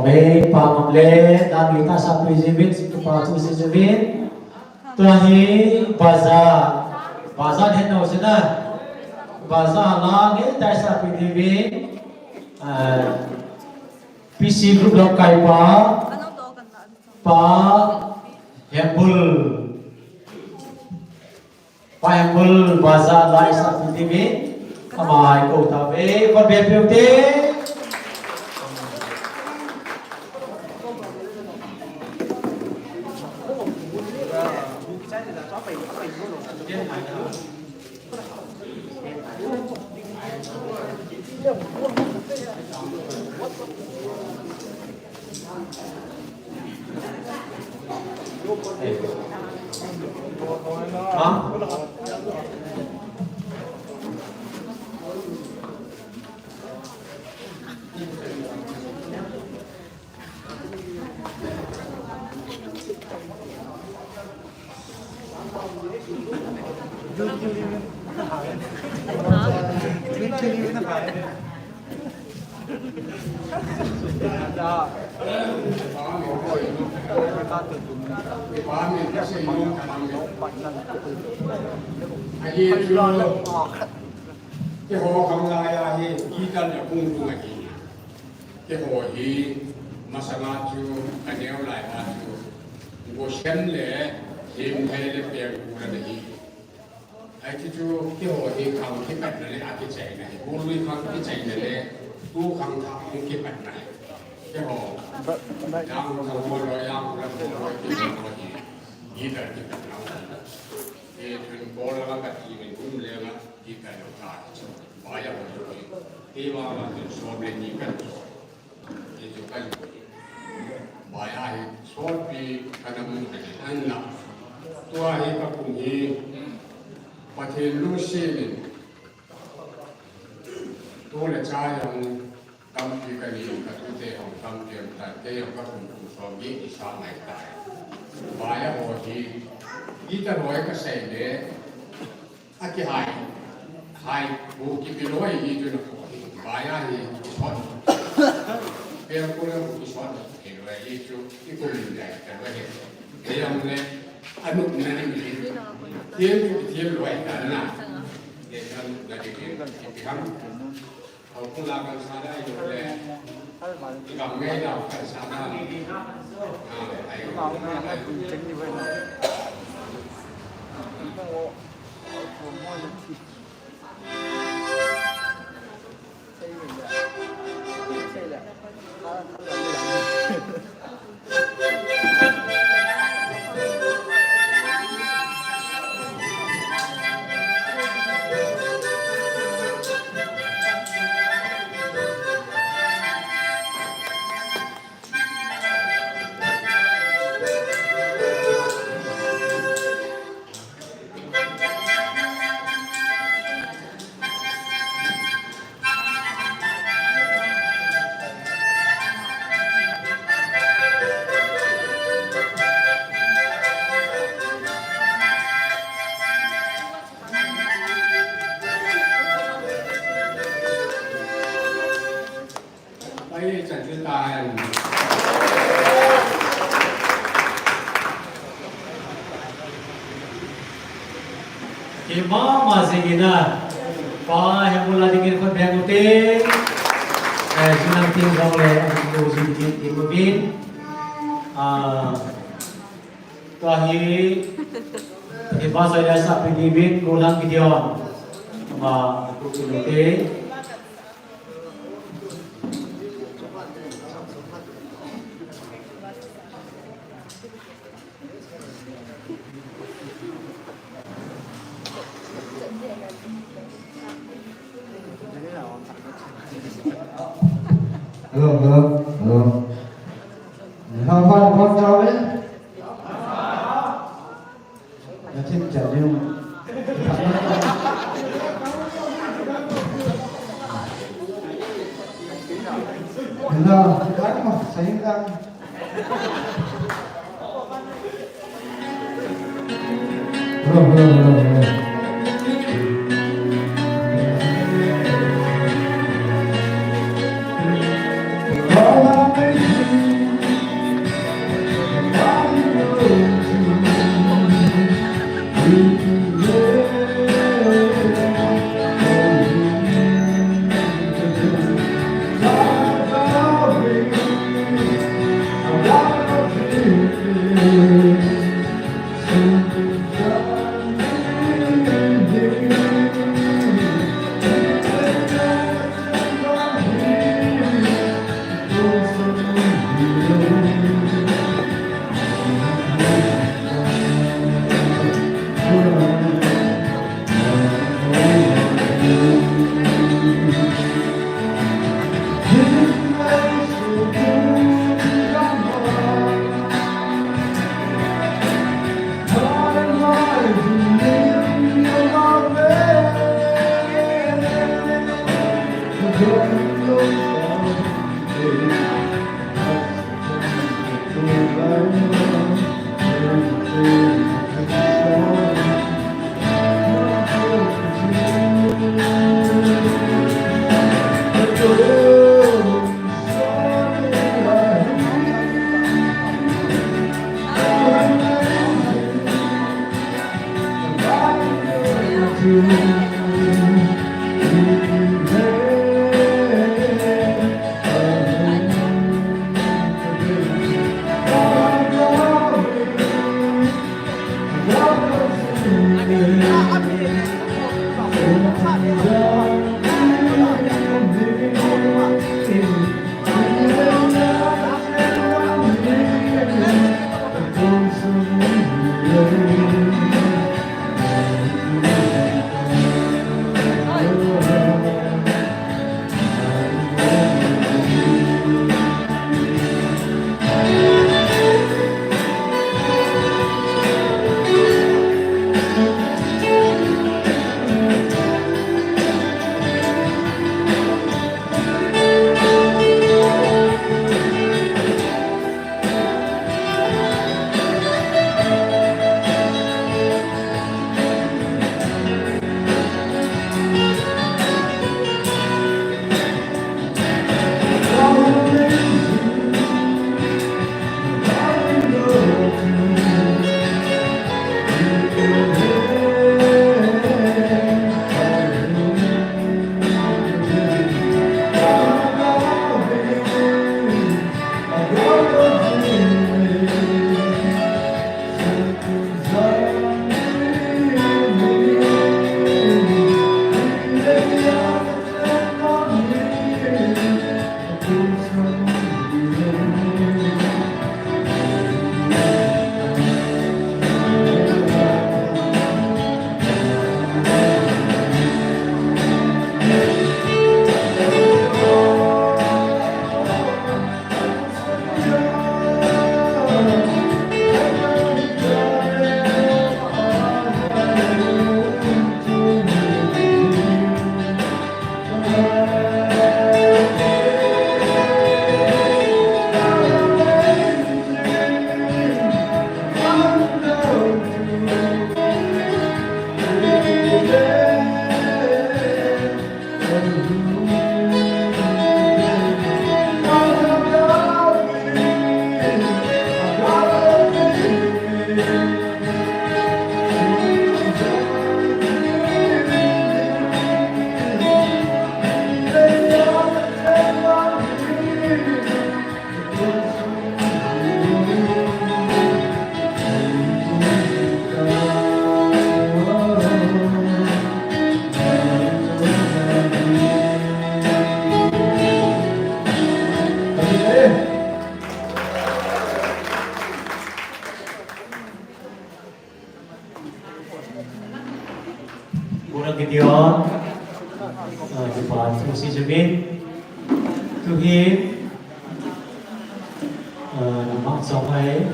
Baik, Pak Mamle, dan kita satu izin, Pak Susi izin, terakhir bazar hendak sana, bazar lagi dari satu izin, PC Group Lok Kaipa, Pak Hembul bazar dari satu izin, kamai kau tahu, berbeda. Aye jual cái hồ không lai ai ý tân là cung cung này cái hồ ý mà sang chu anh em lại mà chu vô xem lệ hiểm hay là bèo của này ai chu cái hồ ý không cái bạch này à cái chạy này vô lui không cái chạy này tu không thảo cái bạch này cái hồ đang không vô rồi đang không vô cái hồ ý tân cái bạch nào thì thành phố là cái gì mình cũng lên áที่การเอาขาดบายอย่างนี้ที่ว่ามันเป็นส่วนเป็นนี้กันที่จะกันบายไอ้ส่วนปีกันมันอันนั้นตัวไอ้กับพวกนี้ประเทศลูซีนี่ตัวละชายอย่างกำปีกันอยู่กับตัวเจ้าของกำเดียวแต่เจ้าก็คงสอบยิ่งอีสานไม่ได้บายอย่างนี้ยี่ตะรอยก็ใส่เลยอากิหายhai buku piloi itu nak bayar ni isot, biar pulang buku isot, piloi itu minta terus dia mulai anu nanti dia luai karena dia kan lagi kan kalau pulang kan sana itu boleh jika mereka kan sana, Imam Mazingina, pa yang mula dingin kon benguting, sinang tinggal oleh aku sedikit ibumin, tuahi iba saya sapi dibin ulang gideon, ma aku kulitin. Hello. How far from Jawa? Nanti jadi. Hello, kan mah saya kan. Hello. Bulan Gideon, Jepang Musi Jamin, Kuhin, Namak Songhai,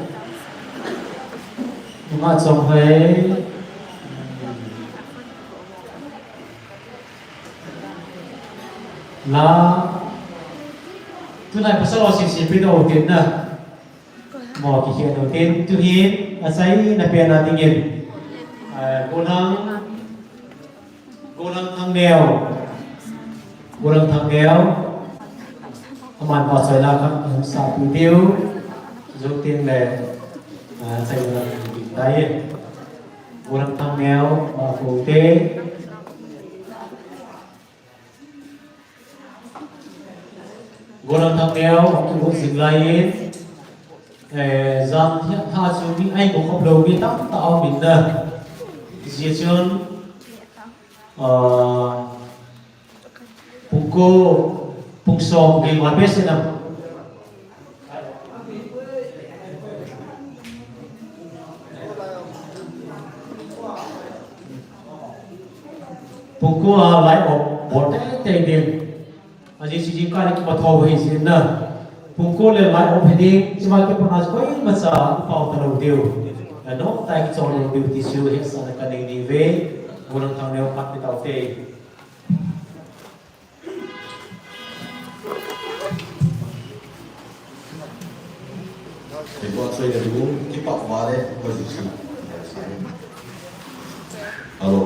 Namak Songhai, La, tu này pasal orang sih pun dah okey na, mau kikir okey, tu hin, asai napi anak tinggi, Gunung thang đèo, màn bò sợi la các sạp tiêu, dấu tiên là xây dựng đấy, gunung thang đèo, cổ tế, gunung thang đèo, cũng dừng lại, dòng tha xuống đi anh cũng không đầu đi tắm tạo mình nè, diệt chân. Pungso di Mabes na Pungko lại bộ tê điên aji siji ka ni bathau hi sin na Pungko le lại ốp đi chứ mà cái phần coi mà sa pau tano điều no tai ki chon điều ti siu he sa ka nei ni ve gulang thang neo pat ni tau te Thì qua chơi là đúng cái bọc vào đấy, có gì chứ? Alo.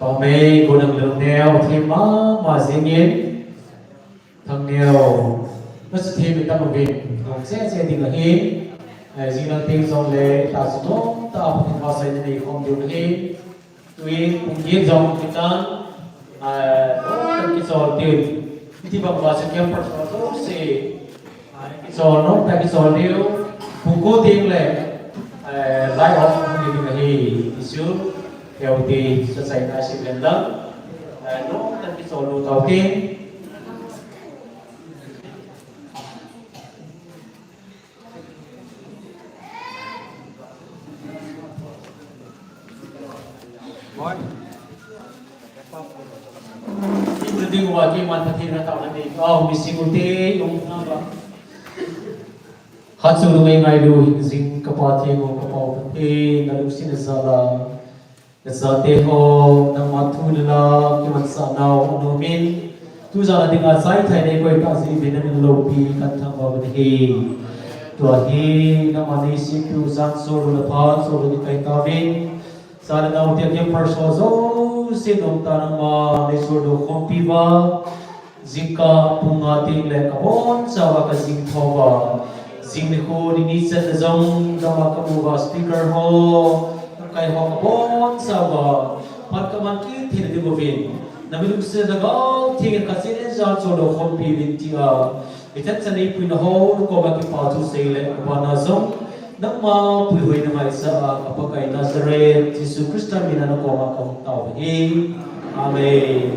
Bảo mê cô năng lượng neo thêm mà dễ nhiên thằng neo nó sẽ thêm được tâm việc cũng sẽ tìm là hết gì năng thêm dòng lệ ta sẽ tốt ta học thêm vào xây này không được hết tuy cũng biết dòng chúng ta cái dòng tiền thì bằng vào sự kiếm phát triển tốt sẽ cái dòng nó tại cái dòng liêu cũng cố tình là lại học không được là hết xíu theo thì sẽ xảy ra sự biến động nó là cái số lượng đầu tiên Hindi ko wagi man pati na tao na ni missing uti yung ano hatsu lumay ngayon zing kapati ko kapati nalusin na sala Zate ho nang matulala kiman sa naw anumin tu jala dinga sai thai nei koi ka si binan lopi kan thang ba he to he na mani si tu san so la pha so ni kai ta vin sa na u te ke par so zo si dom ta na ma ne so do khompi ba zika punga ting le ka bon sa wa ka zing tho ba zing ni ko ni sa na zong da ma ka mu ba speaker ho kai ho bon sa ba pat ka man ki thi de go vin na mi se da ga thi ka se ne ja cho do khom pi vin ti a itat sa nei pu na ho ko ba ki pa tu se le ba na zo na ma pu hoi na mai sa apa kai Nazareth Jesus Christ mi na ko ma ko tao hi amen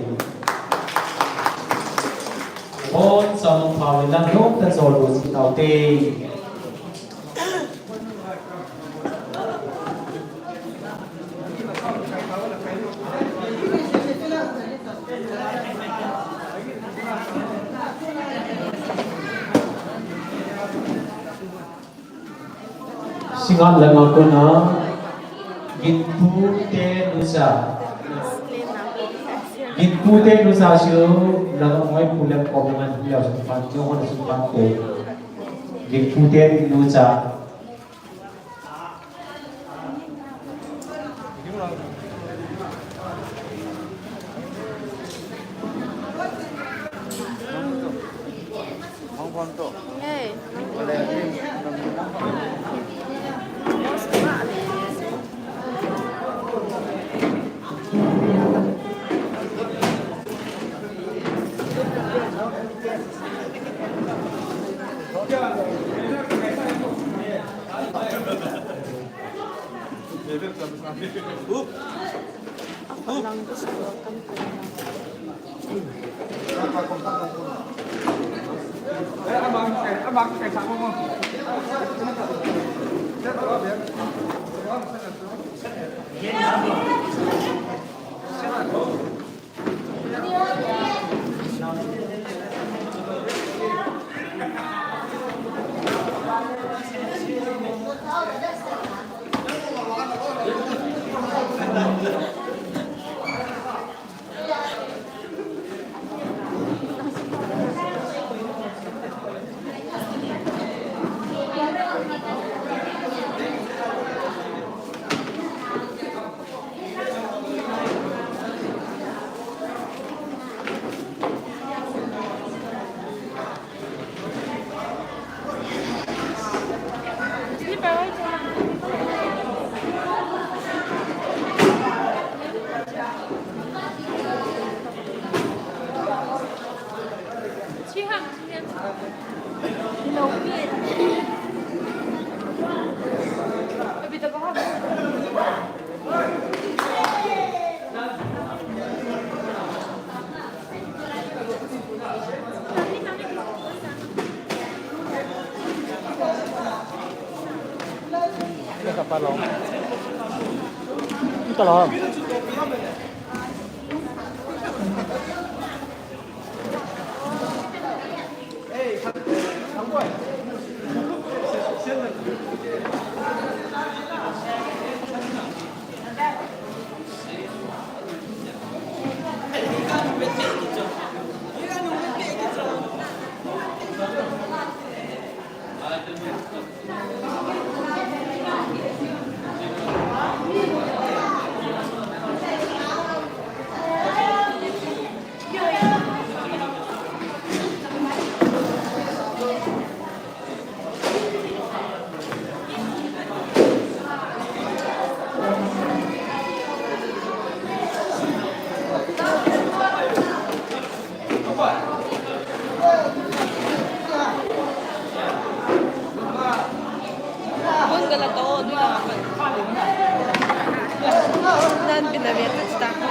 bon sa mong pa wi lang no ta zo do si tao te Singat lang ako na gitpute nusa siyo lang mo'y pulang ko mga hilaw sa panyo ko na sumpan ko gitpute nusa Ako lang gusto ko Abang, saya sama. Bun galato, di na kapan. Nan pinamiatan sa tako.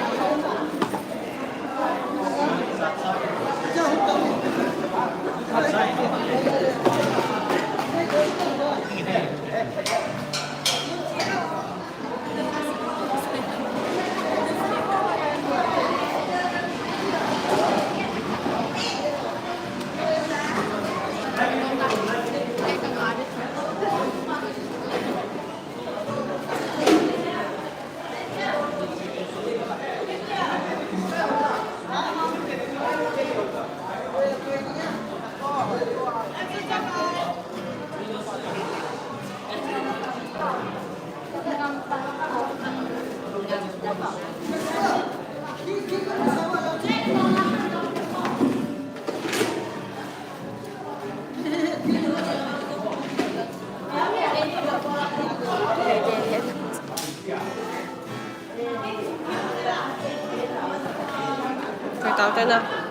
Kau tahu tak nak?